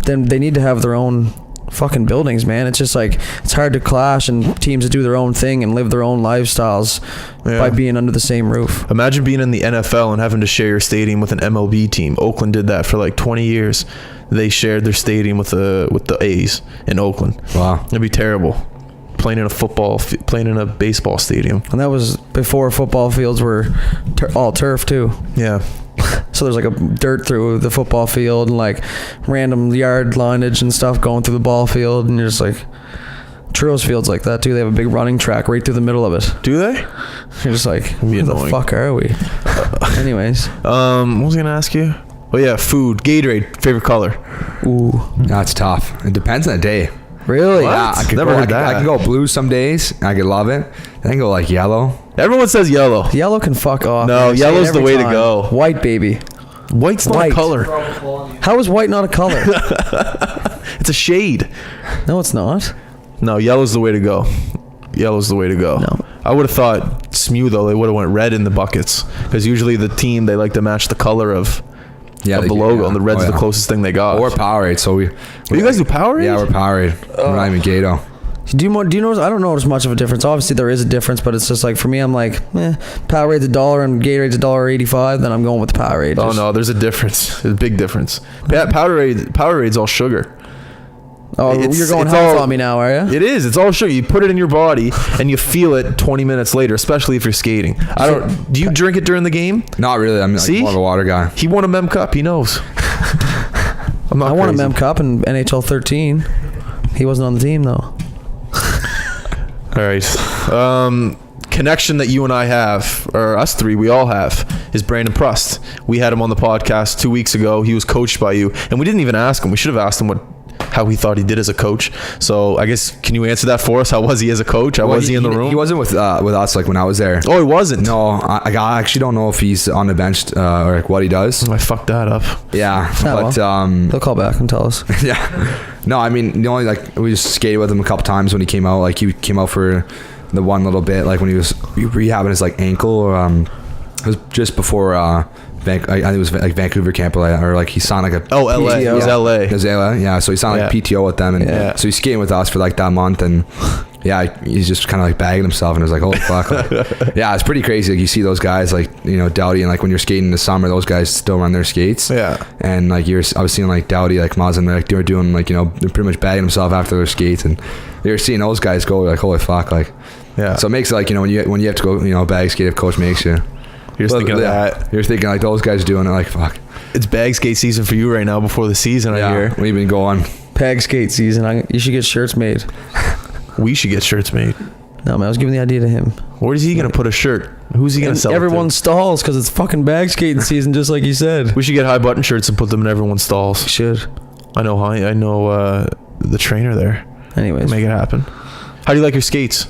then they need to have their own fucking buildings, man. It's just like, it's hard to clash and teams to do their own thing and live their own lifestyles by being under the same roof. Imagine being in the NFL and having to share your stadium with an MLB team. Oakland did that for like 20 years. They shared their stadium with the A's in Oakland. Wow. It'd be terrible. Playing in a baseball stadium. And that was before football fields were all turf too. Yeah. So there's like a dirt through the football field and like random yard lineage and stuff going through the ball field, and you're just like, Churros Field's like that too. They have a big running track right through the middle of it. Do they? You're just like, Be who the annoying. fuck are we? Anyways. What was I gonna ask you? Oh yeah, food. Gatorade. Favorite color? Ooh. That's tough. It depends on the day. Really? What? Yeah, I could Never go, heard I that. can go blue some days. I could love it. Then I can go like yellow. Everyone says yellow. Yellow can fuck off. No, man. I say it yellow's the every way to time. go. White, baby. White's not White. a color. How is white not a color? It's a shade. No, it's not. No, yellow's the way to go. Yellow's the way to go. No. I would have thought SMU though, they would have went red in the buckets, because usually the team, they like to match the color of Yeah, the they do, logo, yeah. and the red's Oh, the yeah. closest thing they got. Or Powerade. So we. You guys do Powerade? Yeah, we're Powerade. We're not even Gato. Do you notice? I don't notice much of a difference. Obviously, there is a difference, but it's just like, for me, I'm like, Powerade's $1 and Gatorade's $1.85. Then I'm going with the Powerade. Oh Just- no, there's a difference. There's a big difference. Yeah, Powerade's all sugar. Oh, It's- you're going it's half all- on me now, are you? It is. It's all sugar. You put it in your body and you feel it 20 minutes later, especially if you're skating. Do you drink it during the game? Not really. I'm like See? more of a water guy. He won a Mem Cup. He knows. I'm not I won a crazy. Mem Cup in NHL 13. He wasn't on the team though. All right. Connection that you and I have, or us three, we all have, is Brandon Prust. We had him on the podcast 2 weeks ago. He was coached by you, and we didn't even ask him. We should have asked him how he thought he did as a coach. So I guess, can you answer that for us? How was he as a coach? How was he in the room? He wasn't with us like when I was there. Oh, he wasn't. No, I actually don't know if he's on the bench or like what he does. I fucked that up. Yeah, Oh, but They'll call back and tell us. yeah. No, I mean, the only like we just skated with him a couple times when he came out. Like he came out for the one little bit, like when he was rehabbing his like ankle, or it was just before I think it was like Vancouver camp, or like he signed like a LA. It was LA. It was LA, yeah. So he signed like PTO with them, and so he's skating with us for like that month, and yeah, he's just kind of like bagging himself, and it was like, holy fuck, like, yeah, it's pretty crazy. Like you see those guys, like, you know, Dowdy, and like when you're skating in the summer, those guys still run their skates, and like I was seeing like Dowdy, like Maz, and like they were doing like, you know, they're pretty much bagging themselves after their skates, and you're seeing those guys go, like, holy fuck, like, so it makes it like, you know, when you have to go, you know, bag skate, if coach makes you. You're just thinking of that. You're thinking like those guys doing it, like, fuck. It's bag skate season for you right now before the season, I hear. We've been going. Peg skate season. You should get shirts made. We should get shirts made. No, man, I was giving the idea to him. Where is he going to put a shirt? Who's he going to sell it to? Everyone stalls because it's fucking bag skating season, just like you said. We should get high button shirts and put them in everyone's stalls. Should. I know the trainer there. Anyways. Make it happen. How do you like your skates?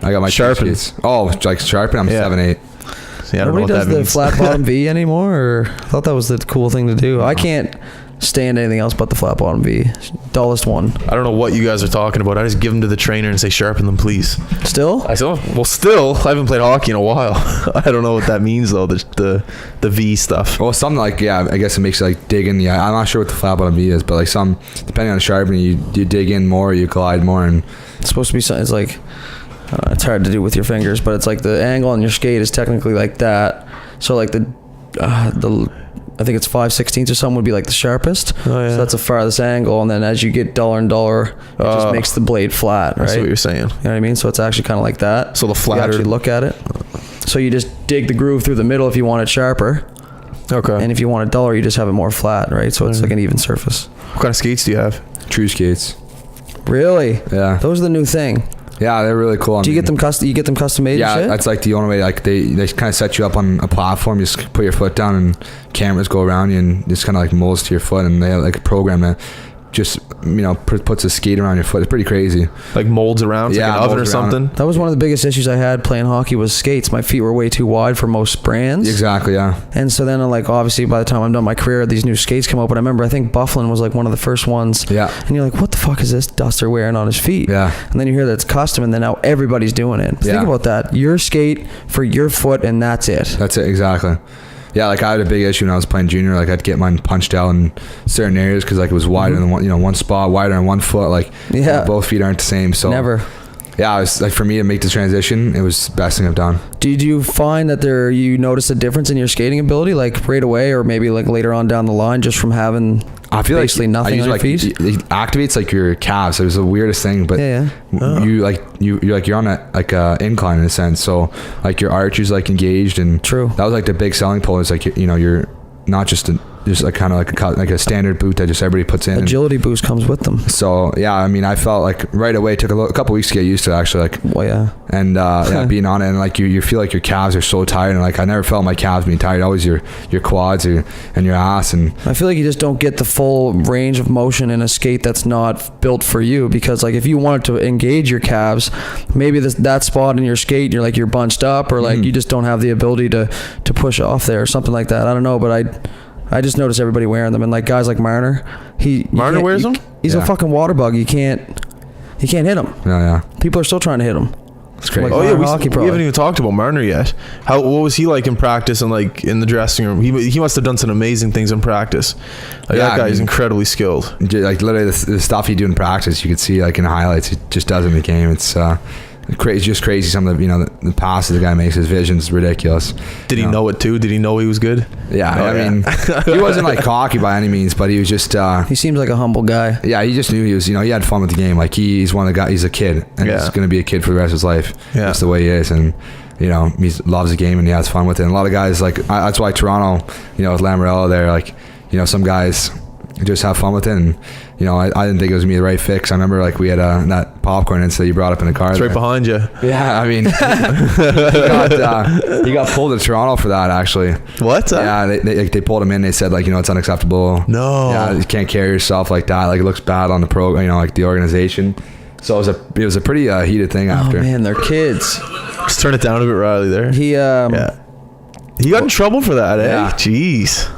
I got my Sharpen. skates. Oh, like Sharpen? I'm 7'8". See, I don't know Nobody what does that the means. flat bottom V anymore, or I thought that was the cool thing to do. I can't stand anything else but the flat bottom V. Dullest one. I don't know what you guys are talking about. I just give them to the trainer and say, sharpen them, please. Still? I said, well, still, I haven't played hockey in a while. I don't know what that means, though, the V stuff. Well, something like, yeah, I guess it makes you like dig in. Yeah, I'm not sure what the flat bottom V is, but like some, depending on the sharpening, you dig in more, you glide more, and It's supposed to be something, it's like, it's hard to do with your fingers, but it's like the angle on your skate is technically like that. So like the I think it's 5/16 or something would be like the sharpest. Oh, yeah. So that's the farthest angle, and then as you get duller and duller, it just makes the blade flat, right? I see what you're saying. You know what I mean? So it's actually kind of like that. So the You flatter. actually look at it. So you just dig the groove through the middle if you want it sharper, Okay. and if you want it duller, you just have it more flat, right? So it's like an even surface. What kind of skates do you have? true skates. Really? Yeah. Those are the new thing. Yeah, they're really cool. Do you get them custom? You get them custom made? Yeah, and shit? that's like the only way. Like they kind of set you up on a platform. You just put your foot down, and cameras go around you, and just kind of like molds to your foot, and they have like a program that just puts a skate around your foot. It's pretty crazy. Like molds around, like an oven or something. That was one of the biggest issues I had playing hockey was skates. My feet were way too wide for most brands. Exactly, yeah. And so then, like, obviously by the time I'm done my career, these new skates come out. But I remember, I think Bufflin was like one of the first ones. Yeah. And you're like, what the fuck is this duster wearing on his feet? Yeah. And then you hear that it's custom, and then now everybody's doing it. Yeah. Think about that. Your skate for your foot, and that's it. That's it, exactly. Yeah, like I had a big issue when I was playing junior. Like I'd get mine punched out in certain areas because like it was wider than one spot, wider on one foot. Like both feet aren't the same. So never. Yeah, it was like for me to make the transition, it was the best thing I've done. Did you find that you noticed a difference in your skating ability, like right away, or maybe like later on down the line, just from having basically nothing on your feet? It activates like your calves. It was the weirdest thing, but you're on a incline in a sense. So like your arch is like engaged, and true. That was like the big selling point. It's like you're not just like kind of like a standard boot that just everybody puts in. Agility boost comes with them. So yeah, I mean, I felt like right away. It took a couple weeks to get used to it, actually. Like, well, yeah, and being on it, and like you feel like your calves are so tired, and like I never felt my calves being tired. Always your quads and your ass, and I feel like you just don't get the full range of motion in a skate that's not built for you. Because like if you wanted to engage your calves, maybe that spot in your skate, you're bunched up, or like you just don't have the ability to push off there or something like that. I don't know, but I just noticed everybody wearing them, and like guys like Marner, Marner wears them. He's a fucking water bug. You can't hit him. Yeah. People are still trying to hit him. It's crazy. Like we haven't even talked about Marner yet. What was he like in practice and like in the dressing room? He must have done some amazing things in practice. Like that guy is incredibly skilled. Like literally the stuff he do in practice, you could see like in the highlights. He just does in the game. It's crazy, just crazy. Some of the passes the guy makes, his vision's ridiculous. Did he know it too? Did he know he was good? Yeah, I mean, he wasn't like cocky by any means, but he was just. He seems like a humble guy. Yeah, he just knew he was. He had fun with the game. Like he's one of the guys. He's a kid, and he's going to be a kid for the rest of his life. Yeah, that's the way he is, and he loves the game and he has fun with it. And a lot of guys like that's why Toronto, with Lamorello there, like some guys just have fun with it. And I didn't think it was me the right fix. I remember like we had that popcorn incident you brought up in the car. It's right behind you. Yeah, I mean, he got pulled to Toronto for that actually. What? Yeah, they pulled him in. They said like it's unacceptable. No. Yeah, you can't carry yourself like that. Like it looks bad on the program. Like the organization. So it was a pretty heated thing after. Oh man, they're kids. Just turn it down a bit, Riley. There. He got in trouble for that. Yeah. Jeez.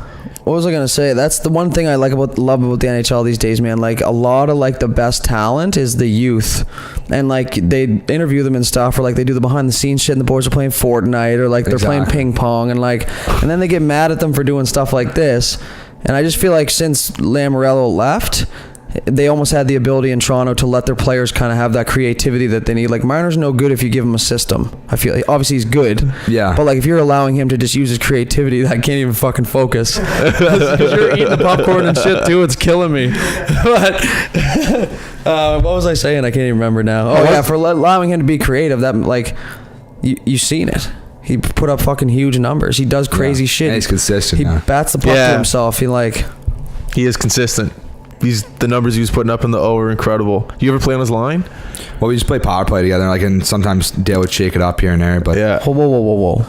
What was I gonna say? That's the one thing I love about the NHL these days, man. Like a lot of like the best talent is the youth, and like they interview them and stuff, or like they do the behind the scenes shit, and the boys are playing Fortnite, or like they're playing ping pong, and then they get mad at them for doing stuff like this. And I just feel like since Lamorello left, they almost had the ability in Toronto to let their players kind of have that creativity that they need. Like Marner's no good if you give him a system. I feel like obviously he's good. Yeah. But like if you're allowing him to just use his creativity, that can't even fucking focus. Because you're eating the popcorn and shit too. It's killing me. But what was I saying? I can't even remember now. Oh yeah, for allowing him to be creative. That like you've seen it. He put up fucking huge numbers. He does crazy shit. And he's consistent. He bats the puck to himself. He is consistent. The numbers he was putting up in the O are incredible. You ever play on his line? Well, we just play power play together, and sometimes Dale would shake it up here and there. But yeah. Whoa.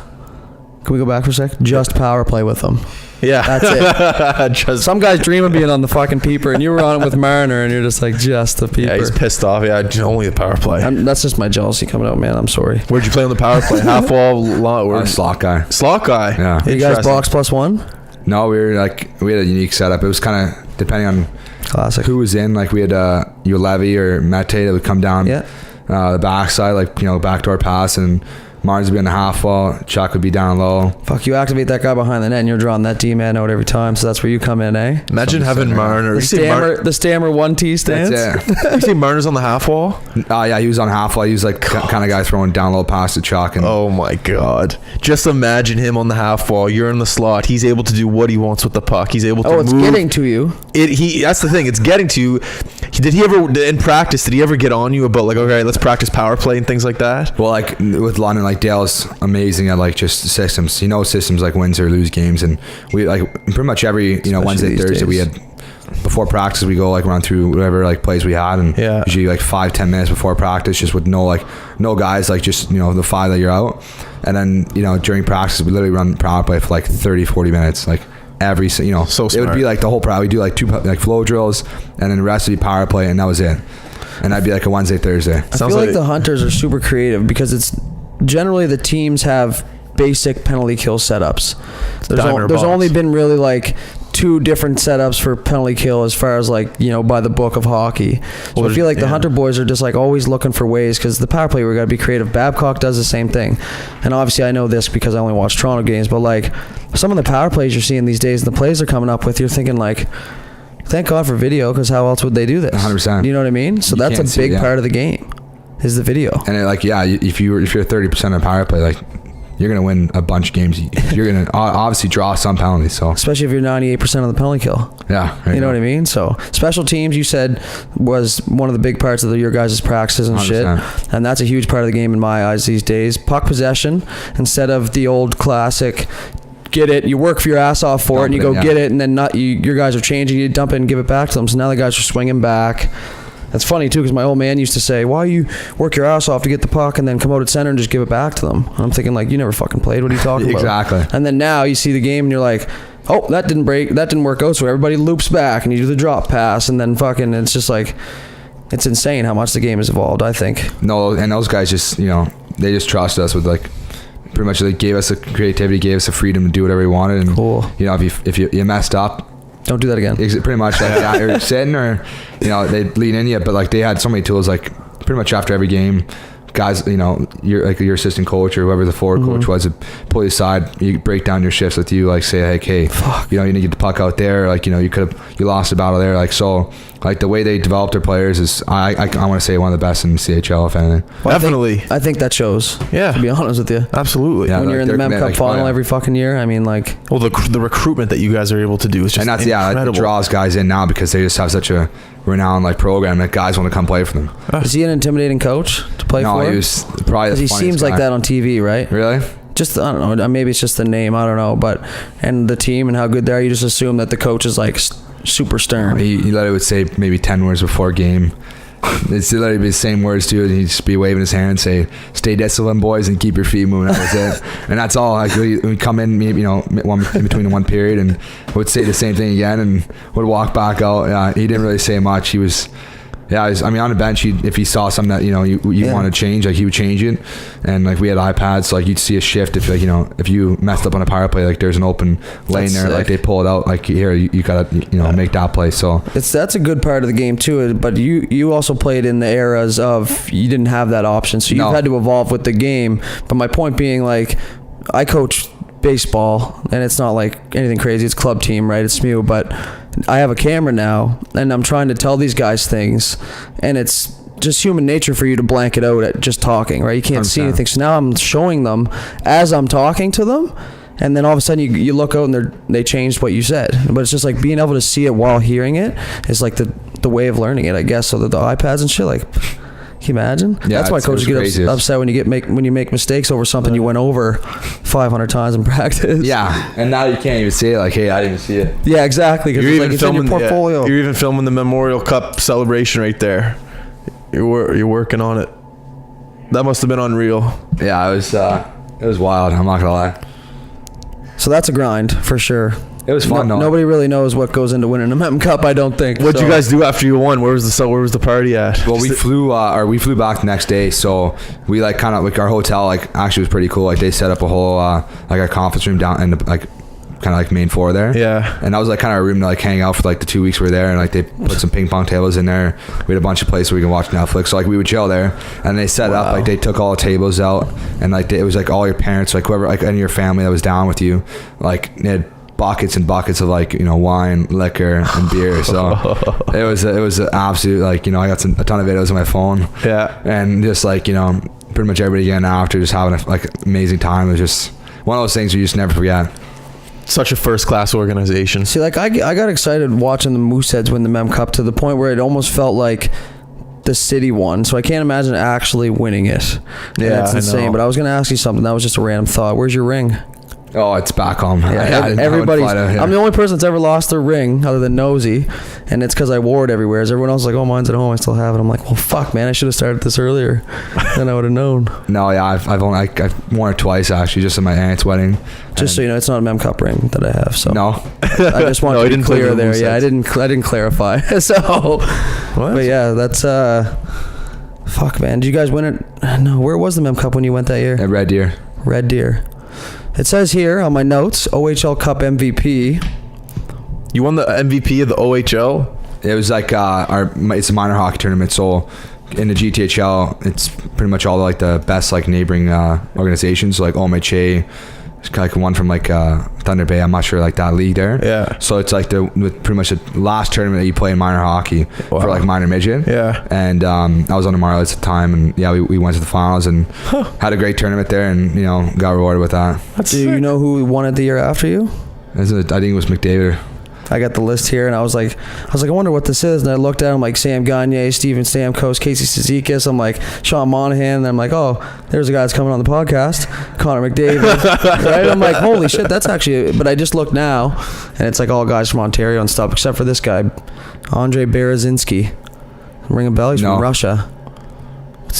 Can we go back for a sec? Just power play with them. Yeah, that's it. Some guys dream of being on the fucking peeper, and you were on it with Marner, and you're just like just the peeper. Yeah, he's pissed off. Yeah, only the power play. That's just my jealousy coming out, man. I'm sorry. Where'd you play on the power play? Half wall, or slot guy? Slot guy. Yeah. You guys box +1? No, we had a unique setup. It was kind of depending on classic who was in. Like we had Levy or Mete that would come down the backside, like backdoor pass, and Mars would be on the half wall. Chuck would be down low. Fuck, you activate that guy behind the net, and you're drawing that D-man out every time. So that's where you come in, eh? Imagine having Marner. The Stammer 1T stance. That's it. You see Marner's on the half wall? Yeah, he was on half wall. He was like kind of guy throwing down low pass to Chuck. And oh my god! Just imagine him on the half wall. You're in the slot. He's able to do what he wants with the puck. He's able to move. Oh, it's getting to you. That's the thing. It's getting to you. Did he ever in practice? Did he ever get on you about like, okay, let's practice power play and things like that? Well, like with London, like Dale's amazing at like just systems. He knows systems like wins or lose games, and we like pretty much every Wednesday, Thursday we had before practice we go like run through whatever like plays we had, and usually like 5-10 minutes before practice, just with no guys, like just the 5 that you're out, and then during practice we literally run power play for like 30-40 minutes, like every, you know, So it would be smart. like the whole we do like 2 like flow drills, and then the rest would be power play, and that was it. And that'd be like a Wednesday, Thursday. I feel like the Hunters are super creative because it's generally the teams have basic penalty kill setups. There's only been really like 2 different setups for penalty kill as far as like, you know, by the book of hockey. So I feel like the Hunter boys are just like always looking for ways, because the power play, we got to be creative. Babcock does the same thing. And obviously I know this because I only watch Toronto games, but like some of the power plays you're seeing these days, the plays they're coming up with, you're thinking like, thank God for video, because how else would they do this? 100%. You know what I mean? So that's a big part of the game, is the video. And if you're 30% of power play, like, you're gonna win a bunch of games. You're gonna obviously draw some penalties. So especially if you're 98% of the penalty kill. Yeah, you know what I mean. So special teams, you said, was one of the big parts of your guys' practices and 100%. Shit, and that's a huge part of the game in my eyes these days. Puck possession, instead of the old classic, get it, you work for your ass off for it, and you go get it, and then your guys are changing, you dump it and give it back to them. So now the guys are swinging back. That's funny too, because my old man used to say, why you work your ass off to get the puck and then come out at center and just give it back to them? I'm thinking like, you never fucking played. What are you talking about? Exactly. And then now you see the game and you're like, oh, that didn't work out. So everybody loops back and you do the drop pass, and then fucking, it's just like, it's insane how much the game has evolved, I think. No, and those guys just, you know, they just trust us with like, pretty much they gave us the creativity, gave us the freedom to do whatever we wanted. And, cool. You know, if you messed up, don't do that again. Pretty much like that, or sitting, or, you know, they lean in you, but like they had so many tools, like pretty much after every game, guys, you know, your assistant coach or whoever the forward coach was, would pull you aside, you break down your shifts with you, like say like, hey, you know, you need to get the puck out there, like, you know, you lost the battle there, like, so like the way they develop their players is I want to say one of the best in the CHL, if anything. Well, definitely. I think that shows. Yeah, to be honest with you, absolutely. Yeah, when you're in the Mem Cup final every fucking year, I mean, like, well, the recruitment that you guys are able to do is just, and that's incredible. It draws guys in now because they just have such a renowned like program that guys want to come play for them. Is he an intimidating coach to play for? No, he was probably the funniest he seems guy. Like that on TV, right? Really? Just, I don't know, maybe it's just the name, I don't know, but, and the team and how good they are, you just assume that the coach is like super stern. He literally would say maybe 10 words before game. It's literally be the same words too, and he'd just be waving his hand and say, "Stay disciplined, boys, and keep your feet moving." That was it, and that's all. Like we come in, maybe, you know, in between one period, and would say the same thing again, and would walk back out. He didn't really say much. He was. Yeah, I mean, on the bench, if he saw something that, you know, you want to change, like he would change it, and like we had iPads, so like you'd see a shift if, like, you know, if you messed up on a power play, like there's an open lane there, like they pull it out, like here you gotta, you know, make that play. So that's a good part of the game too. But you also played in the eras of you didn't have that option, so you've had to evolve with the game. But my point being, like, I coach baseball, and it's not like anything crazy. It's club team, right? It's SMU, but I have a camera now, and I'm trying to tell these guys things, and it's just human nature for you to blank it out at just talking, right? You can't see anything. So now I'm showing them as I'm talking to them, and then all of a sudden you look out and they changed what you said. But it's just like being able to see it while hearing it is like the way of learning it, I guess. So the iPads and shit, like, can you imagine? Yeah, that's why coaches get upset when you make mistakes over something you went over 500 times in practice. Yeah, and now you can't even see it. Like, hey, I didn't even see it. Yeah, exactly. Because it's in your portfolio. You're even filming the Memorial Cup celebration right there. You're working on it. That must have been unreal. Yeah, it was wild. I'm not gonna lie. So that's a grind for sure. It was fun. Nobody really knows what goes into winning a Mem Cup, I don't think. What'd you guys do after you won? Where was the party at? Well, we flew back the next day, so we like kind of like our hotel like actually was pretty cool. Like they set up a whole like a conference room down in the, like kind of like main floor there. Yeah. And that was like kind of a room to like hang out for like the 2 weeks we were there, and like they put some ping pong tables in there. We had a bunch of places where we can watch Netflix, so like we would chill there. And they set up, like they took all the tables out, and like it was like all your parents, like whoever, like any of your family that was down with you, like they had buckets and buckets of, like, you know, wine, liquor, and beer. So it was an absolute, like, you know, I got a ton of videos on my phone. Yeah. And just like, you know, pretty much everybody getting after, just having a like amazing time. It was just one of those things you just never forget. Such a first class organization. See, like I got excited watching the Mooseheads win the Mem Cup to the point where it almost felt like the city won. So I can't imagine actually winning it. Yeah, that's insane. But I was gonna ask you something. That was just a random thought. Where's your ring? Oh, it's back home. Everybody's. I'm the only person that's ever lost their ring other than Nosy, and it's because I wore it everywhere. As everyone else is like, oh, mine's at home, I still have it. I'm like, well, fuck, man, I should have started this earlier. Then I would have known. No, yeah, I've worn it twice actually, just at my aunt's wedding. Just so you know, it's not a Mem Cup ring that I have. So no, I just wanted to be clear there. Yeah, I didn't clarify. So, what? But yeah, that's fuck, man. Did you guys win it? No, where was the Mem Cup when you went that year? At Red Deer. Red Deer. It says here on my notes, OHL Cup MVP. You won the MVP of the OHL? It was like it's a minor hockey tournament, so in the GTHL, it's pretty much all like the best like neighboring organizations, like OMHA, like one from like Thunder Bay. I'm not sure like that league there. Yeah. So it's like pretty much the last tournament that you play in minor hockey for like minor midget. Yeah. And I was on the Marlies at the time, and yeah, we went to the finals and had a great tournament there, and you know got rewarded with that. Do you know who won it the year after you? I think it was McDavid. I got the list here, and I was like, I wonder what this is. And I looked at them like Sam Gagne, Steven Stamkos, Casey Cizikas. I'm like Sean Monahan. And I'm like, oh, there's a guy that's coming on the podcast, Connor McDavid. Right? I'm like, holy shit, that's actually. But I just looked now, and it's like all guys from Ontario and stuff, except for this guy, Andrei Berezinski. Ring a bell? He's from Russia.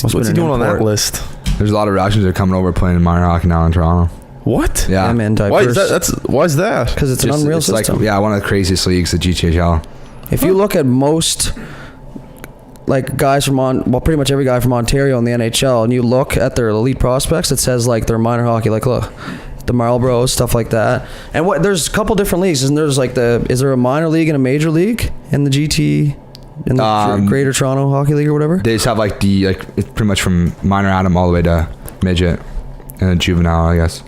What's he doing on that list? There's a lot of Russians that are coming over playing in minor hockey now in Toronto. What? Yeah, man. Why is that? Why is that? Because it's an unreal system. Like, one of the craziest leagues, the GTHL. If you look at most, like guys from pretty much every guy from Ontario in the NHL, and you look at their elite prospects, it says like they're minor hockey. Like look, the Marlboros, stuff like that. And there's a couple different leagues. Isn't there's like is there a minor league and a major league in the GT? In the Greater Toronto Hockey League or whatever? They just have like it's pretty much from minor Adam all the way to midget and juvenile, I guess.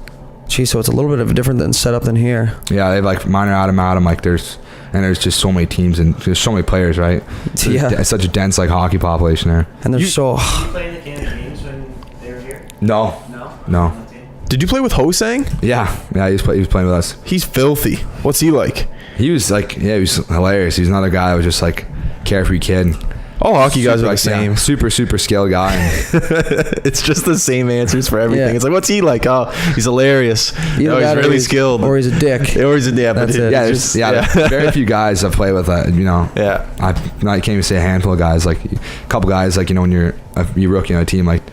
Geez, so it's a little bit of a different setup than here. Yeah, they have like minor Adam, like there's just so many teams and there's so many players, right? Yeah. It's such a dense like hockey population there. And there's Did you play in the Canada Games when they were here? No. Did you play with Hosang? Yeah, he was playing with us. He's filthy. What's he like? He was like, he was hilarious. He's another guy who was just like carefree kid. All hockey guys are the same. Yeah, super skilled guy. It's just the same answers for everything. Yeah. It's like, what's he like? Oh, he's hilarious. He's really skilled. Or he's a dick. Or he's a dick. That's it. Yeah, very few guys I've played with that, you know. Yeah. I can't even say a handful of guys. Like a couple guys, like, you know, when you're rookie on a team, like,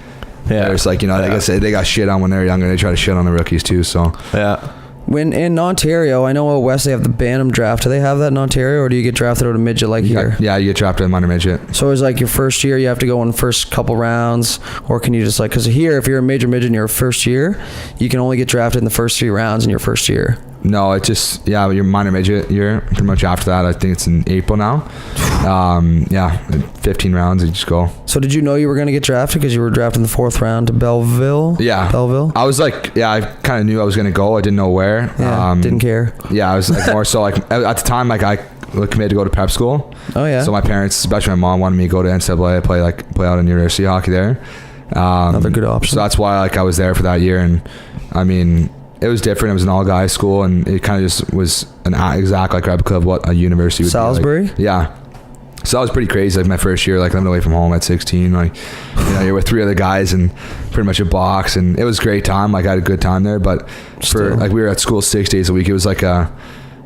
it's like, you know, like I said, they got shit on when they're younger. They try to shit on the rookies too, so. Yeah. When in Ontario, I know out west they have the Bantam draft. Do they have that in Ontario, or do you get drafted out of midget like here? Yeah, you get drafted in minor midget. So it's like your first year, you have to go in the first couple rounds, or can you just like, because here, if you're a major midget in your first year, you can only get drafted in the first 3 rounds in your first year. No, it just, your minor midget year, pretty much after that, I think it's in April now. 15 rounds, you just go. So did you know you were going to get drafted because you were drafted in the 4th round to Belleville? Yeah. Belleville? I was like, I kind of knew I was going to go. I didn't know where. Yeah, didn't care. Yeah, I was like more so like, at the time, like I committed to go to prep school. Oh, yeah. So my parents, especially my mom, wanted me to go to NCAA, play out in university hockey there. Another good option. So that's why like I was there for that year. And I mean, it was different. It was an all-guys school, and it kind of just was an exact like replica of what a university would Salisbury? be like. Yeah. So that was pretty crazy. Like my first year, like living away from home at 16, like, you know, you're with 3 other guys and pretty much a box, and it was a great time. Like I had a good time there, but for like we were at school 6 days a week. It was like you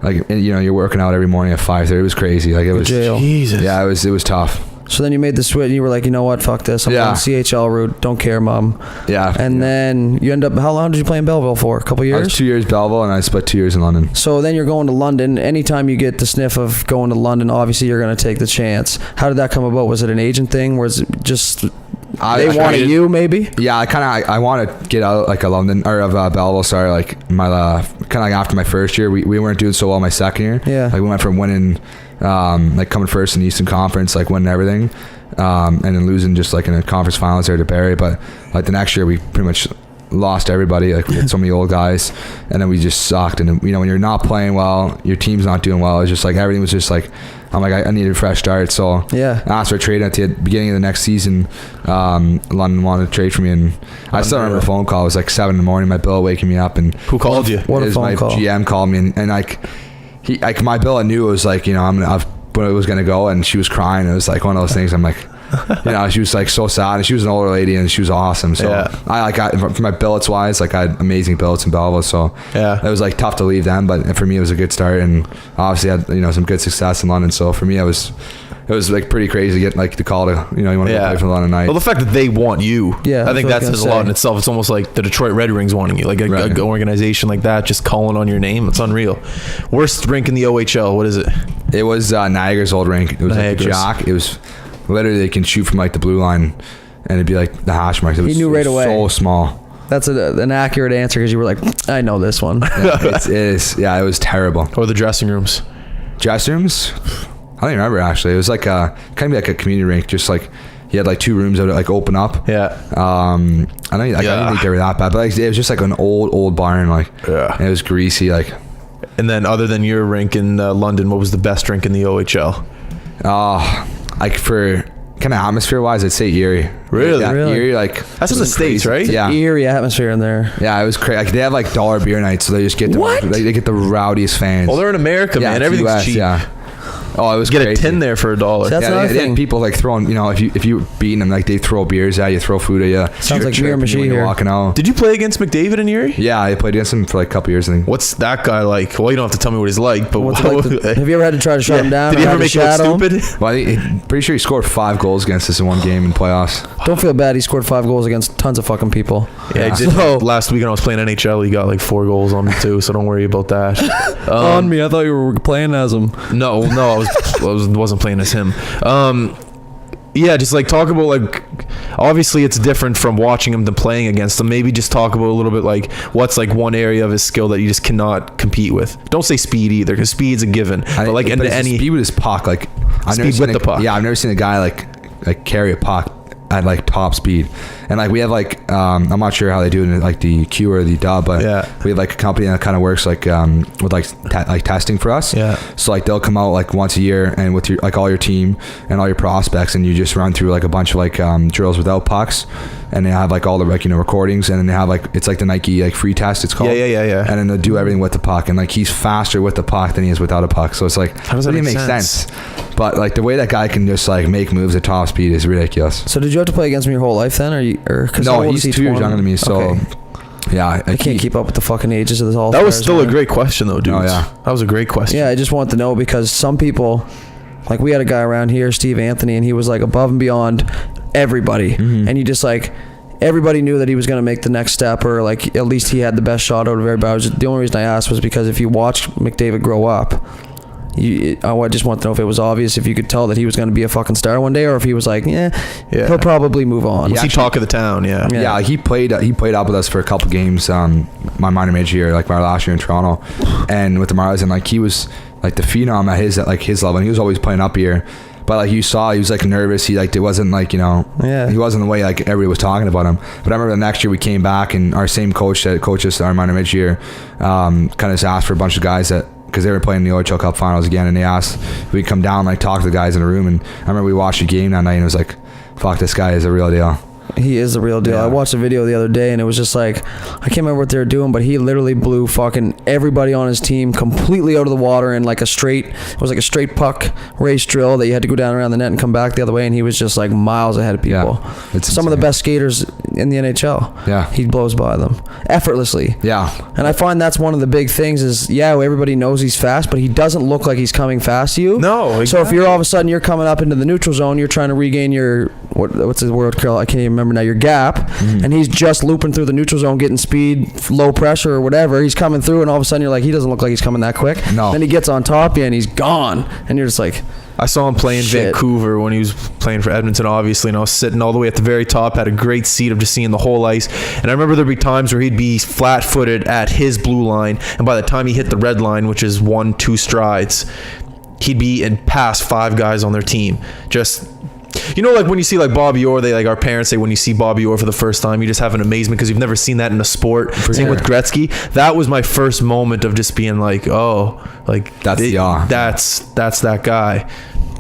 know, you're working out every morning at 5:30. It was crazy. Like it was jail. Jesus. Yeah, it was tough. So then you made the switch and you were like, you know what, fuck this. I'm going CHL route. Don't care, Mom. Yeah. And then you end up, how long did you play in Belleville for? A couple years? I was 2 years Belleville, and I split 2 years in London. So then you're going to London. Anytime you get the sniff of going to London, obviously you're going to take the chance. How did that come about? Was it an agent thing? Was it just they wanted you maybe? Yeah, I want to get out like of London or of Belleville. Sorry, like my kind of like after my first year, we weren't doing so well my second year. Yeah. Like we went from winning, like coming first in the Eastern Conference, like winning everything. And then losing just like in a conference finals there to Barrie, but like the next year we pretty much lost everybody. Like we had so many old guys, and then we just sucked. And you know, when you're not playing well, your team's not doing well. It's just like everything was just like, I'm like, I needed a fresh start. So yeah, I asked for a trade at the beginning of the next season. London wanted to trade for me, and I still remember the phone call. It was like 7 a.m. My bill waking me up, and who called you? What a phone call! My GM called me, and like my bill, I knew it was like, you know, when it was gonna go, and she was crying. It was like one of those things. I'm like, you know, she was like so sad, and she was an older lady, and she was awesome. So I for my billets wise, like I had amazing billets in Belleville. So it was like tough to leave them, but for me it was a good start, and obviously I had, you know, some good success in London. So for me, it was like pretty crazy to get like the call to, you know, you want to go play for London Knights. Well, the fact that they want you, I think that says a lot in itself. It's almost like the Detroit Red Wings wanting you, like an organization like that just calling on your name. It's unreal. Worst rink in the OHL, what is it? It was Niagara's old rink. It was like a jack. It was literally, they can shoot from like the blue line, and it'd be like the hash marks. It was, he knew right away. So small. That's an accurate answer, because you were like, I know this one. It is. Yeah, it was terrible. Or the dressing rooms. Dressing rooms? I don't even remember, actually. It was like kind of like a community rink, just like he had like 2 rooms that would like open up. Yeah. I didn't think they were that bad, but like, it was just like an old barn, like and it was greasy, like. And then other than your rink in London, what was the best rink in the OHL? Like for kind of atmosphere wise, I'd say Erie. Really? Yeah, Really? Erie, like That's in the States, right? Yeah. Eerie atmosphere in there. Yeah, it was crazy. Like they have like dollar beer nights, so they just get they get the rowdiest fans. Well, they're in America, man. it's Everything's US, cheap. Yeah. Oh, it was Get crazy. a tin there for $1. That's another they thing. had people like throwing, you know, if you beating them, like they throw beers at you, throw food at you. Sounds like You're Mirror Machine when you're here. walking out. Did you play against McDavid in Erie? Yeah, I played against him for like a couple years, I think. What's that guy like? Well, you don't have to tell me what he's like, but What's it like have you ever had to try to shut him down? Did he or ever had to make you look shadow him? stupid? Well, I'm pretty sure he scored 5 goals against us in one game in playoffs. Don't feel bad. He scored 5 goals against tons of fucking people. Yeah, he did. So- Last weekend I was playing NHL. He got like 4 goals on me too, so don't worry about that. On me, I thought you were playing as him. No, I wasn't playing as him. Yeah, just like talk about like, obviously it's different from watching him than playing against him. Maybe just talk about a little bit like what's like one area of his skill that you just cannot compete with. Don't say speed either, because speed's a given. But like into any speed with his puck, like speed with the puck. Yeah, I've never seen a guy like carry a puck at like top speed. And like we have like I'm not sure how they do it in like the Q or the dub, but we have like a company that kind of works like with like testing for us. So like they'll come out like once a year and with your like all your team and all your prospects, and you just run through like a bunch of like drills without pucks, and they have like all the like, you know, recordings, and then they have like, it's like the Nike like free test, it's called. Yeah. And then they'll do everything with the puck, and like he's faster with the puck than he is without a puck. So it's like, how does that make sense? But like the way that guy can just like make moves at top speed is ridiculous. So did you have to play against him your whole life then, or cause no, he's 2 years younger than me, so okay. Yeah, I can't keep up with the fucking ages of this all. That was still a great question though, dude. Oh, yeah. That was a great question. Yeah, I just want to know, because some people, like we had a guy around here, Steve Anthony, and he was like above and beyond everybody, and you just like, everybody knew that he was going to make the next step, or like at least he had the best shot out of everybody. The only reason I asked was because if you watched McDavid grow up, I just want to know if it was obvious, if you could tell that he was going to be a fucking star one day, or if he was like, he'll probably move on. Was he talk of the town? Yeah, he played up with us for a couple games my minor major year, like my last year in Toronto, and with the Marlies, and like he was like the phenom at his level, and he was always playing up here. But like you saw, he was like nervous. He like, it wasn't like, you know, he wasn't the way like everybody was talking about him. But I remember the next year we came back, and our same coach that coached us our minor mid year kind of just asked for a bunch of guys that, because they were playing the OHL Cup finals again, and they asked if we'd come down, like talk to the guys in the room. And I remember we watched a game that night, and it was like, fuck, this guy is a real deal. He is the real deal. Yeah. I watched a video the other day, and it was just like, I can't remember what they were doing, but he literally blew fucking everybody on his team completely out of the water in like it was like a straight puck race drill that you had to go down around the net and come back the other way, and he was just like miles ahead of people. Yeah, it's some of the insane. best skaters in the NHL. Yeah. He blows by them effortlessly. Yeah. And I find that's one of the big things is, everybody knows he's fast, but he doesn't look like he's coming fast to you. No, exactly. So if you're all of a sudden you're coming up into the neutral zone, you're trying to regain your, what's the word, Carl? I can't even remember now, your gap. And he's just looping through the neutral zone, getting speed, low pressure or whatever. He's coming through, and all of a sudden you're like, he doesn't look like he's coming that quick. No. Then he gets on top of you, and he's gone. And you're just like, I saw him play in Shit. Vancouver when he was playing for Edmonton, obviously, and I was sitting all the way at the very top, had a great seat of just seeing the whole ice. And I remember there'd be times where he'd be flat-footed at his blue line, and by the time he hit the red line, which is 1-2 strides, he'd be in past 5 guys on their team. Just, you know, like when you see like Bobby Orr, they like, our parents say when you see Bobby Orr for the first time, you just have an amazement because you've never seen that in a sport. Same with Gretzky. That was my first moment of just being like, oh, like that's that guy.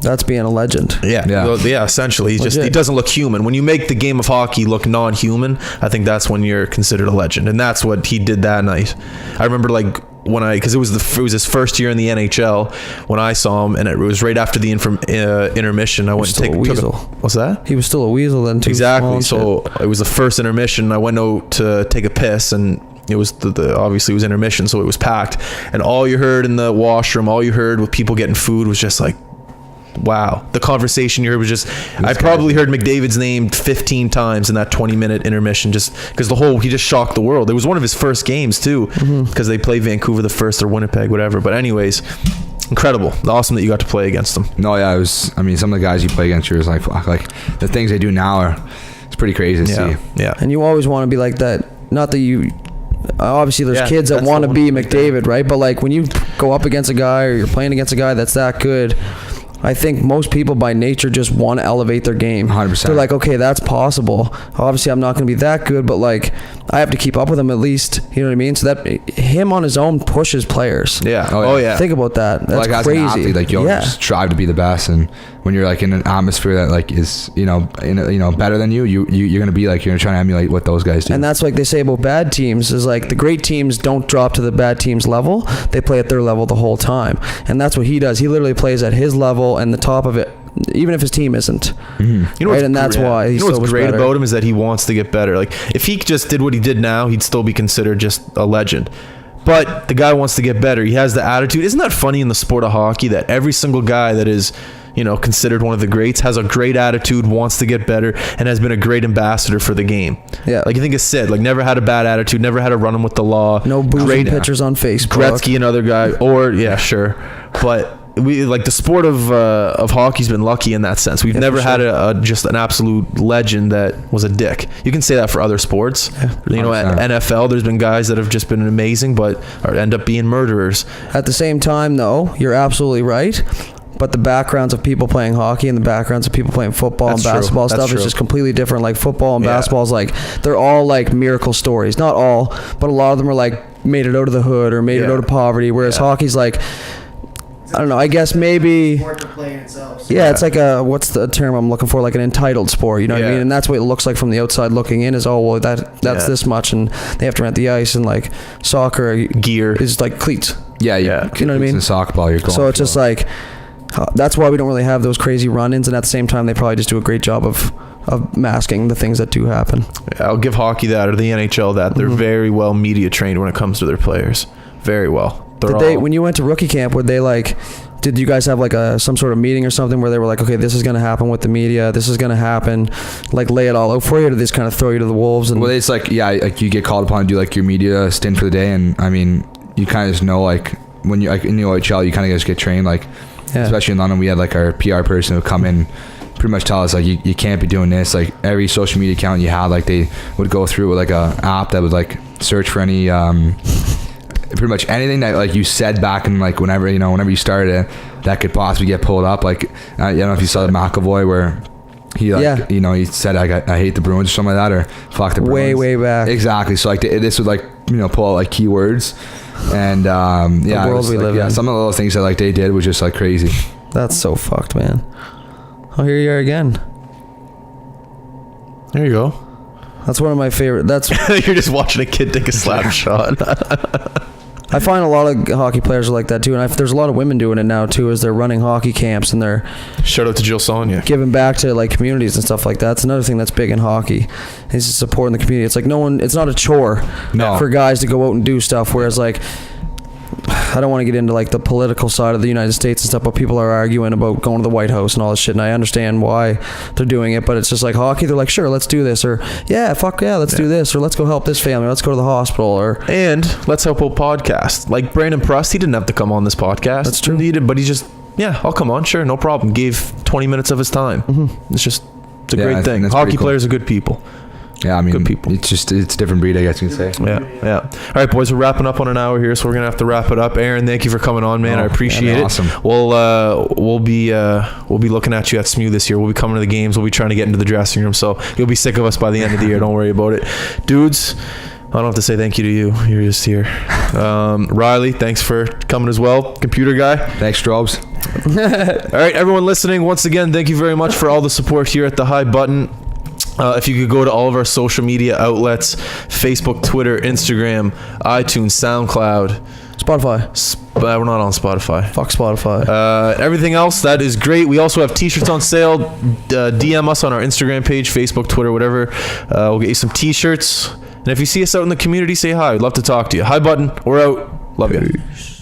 that's being a legend. Yeah, essentially. He's just, he doesn't look human. When you make the game of hockey look non-human, I think that's when you're considered a legend. And that's what he did that night. I remember like because it was his first year in the NHL when I saw him, and it was right after the intermission. I went to what's that? He was still a weasel then too. Exactly. So it was the first intermission. I went out to take a piss, and it was obviously it was intermission, so it was packed. And all you heard in the washroom, all you heard with people getting food was just like, wow. The conversation you heard was just, I probably heard McDavid's name 15 times in that 20-minute intermission, just because he just shocked the world. It was one of his first games too, because they play Vancouver the first, or Winnipeg, whatever. But anyways, incredible. Awesome that you got to play against them. No, yeah, it was, I mean, some of the guys you play against, you're like the things they do now it's pretty crazy to see. Yeah. And you always want to be like that. Not that you, obviously there's kids that want to be McDavid, right? But like when you go up against a guy, or you're playing against a guy that's that good, I think most people by nature just want to elevate their game. 100%. They're like, okay, that's possible. Obviously, I'm not going to be that good, but like, I have to keep up with him at least. You know what I mean? So that him on his own pushes players. Yeah. Oh yeah. Think about that. That's like crazy. As an athlete, like you always just strive to be the best, and when you're like in an atmosphere that like is better than you're gonna be like, you're trying to emulate what those guys do. And that's like they say about bad teams, is like the great teams don't drop to the bad team's level. They play at their level the whole time, and that's what he does. He literally plays at his level and the top of it, even if his team isn't. You know, right? And that's why he's what's great about him is that he wants to get better. Like if he just did what he did now, he'd still be considered just a legend. But the guy wants to get better. He has the attitude. Isn't that funny in the sport of hockey that every single guy that is, considered one of the greats has a great attitude, wants to get better, and has been a great ambassador for the game. Yeah. Like you think of Sid, like never had a bad attitude, never had a run-in with the law. No boozing pictures on Facebook. Gretzky, another guy, or sure. But we like the sport of hockey's been lucky in that sense. We've never had just an absolute legend that was a dick. You can say that for other sports. Yeah. At NFL, there's been guys that have just been amazing, but end up being murderers. At the same time, though, you're absolutely right. But the backgrounds of people playing hockey and the backgrounds of people playing football and basketball stuff is just completely different. Like football and basketball is like, they're all like miracle stories. Not all, but a lot of them are like made it out of the hood or made it out of poverty. Whereas hockey's like, I don't know, I guess maybe, it's like what's the term I'm looking for? Like an entitled sport, you know what I mean? And that's what it looks like from the outside looking in, is, that's this much, and they have to rent the ice, and like soccer gear is like cleats. You know what I mean? In soccer ball, you're going. So it's just like, that's why we don't really have those crazy run-ins, and at the same time, they probably just do a great job of masking the things that do happen. I'll give hockey that, or the NHL that. They're very well media trained when it comes to their players. Very well. When you went to rookie camp, did you guys have like some sort of meeting or something where they were like, okay, this is going to happen with the media, this is going to happen, like lay it all out for you, or did they just kind of throw you to the wolves? And well, it's like, like you get called upon to do like your media stint for the day, and I mean, you kind of just know, like when you're like in the OHL, you kind of just get trained, like especially in London, we had like our PR person who would come in, pretty much tell us like you can't be doing this. Like every social media account you had, like they would go through with like a app that would like search for any pretty much anything that like you said back in like whenever you started it, that could possibly get pulled up. Like I don't know if you saw the McAvoy where he he said I hate the Bruins or something like that, or fuck the Bruins. Way back. Exactly. So like this would like pull out like keywords, and the world we live in. Some of the little things that like they did was just like crazy. That's so fucked, man. Oh, here you are again. There you go. That's one of my favorite. That's you're just watching a kid take a slap shot. I find a lot of hockey players are like that too, and there's a lot of women doing it now too, as they're running hockey camps and they're shout out to Jill Sonia, giving back to like communities and stuff like that. It's another thing that's big in hockey, is supporting the community. It's like it's not a chore for guys to go out and do stuff, whereas like, I don't want to get into like the political side of the United States and stuff, but people are arguing about going to the White House and all this shit, and I understand why they're doing it, but it's just like hockey, they're like, sure, let's do this, or let's do this, or let's go help this family, let's go to the hospital, and let's help out podcasts. Like Brandon Prust, he didn't have to come on this podcast. That's true. He did, but he just, I'll come on, sure, no problem. Gave 20 minutes of his time. It's a great thing. Hockey players are good people. Yeah, I mean, good people. It's a different breed, I guess you can say. Yeah. All right, boys, we're wrapping up on an hour here, so we're gonna have to wrap it up. Aaron, thank you for coming on, man. I appreciate it. Awesome. We'll be looking at you at SMU this year. We'll be coming to the games. We'll be trying to get into the dressing room, so you'll be sick of us by the end of the year. Don't worry about it, dudes. I don't have to say thank you to you. You're just here. Riley, thanks for coming as well. Computer guy. Thanks, Strobes. All right, everyone listening, once again, thank you very much for all the support here at The High Button. If you could go to all of our social media outlets, Facebook, Twitter, Instagram, iTunes, SoundCloud, Spotify. We're not on Spotify. Fuck Spotify. Everything else, that is great. We also have t-shirts on sale. DM us on our Instagram page, Facebook, Twitter, whatever. We'll get you some t-shirts. And if you see us out in the community, say hi. We'd love to talk to you. High Button. We're out. Love you. Peace.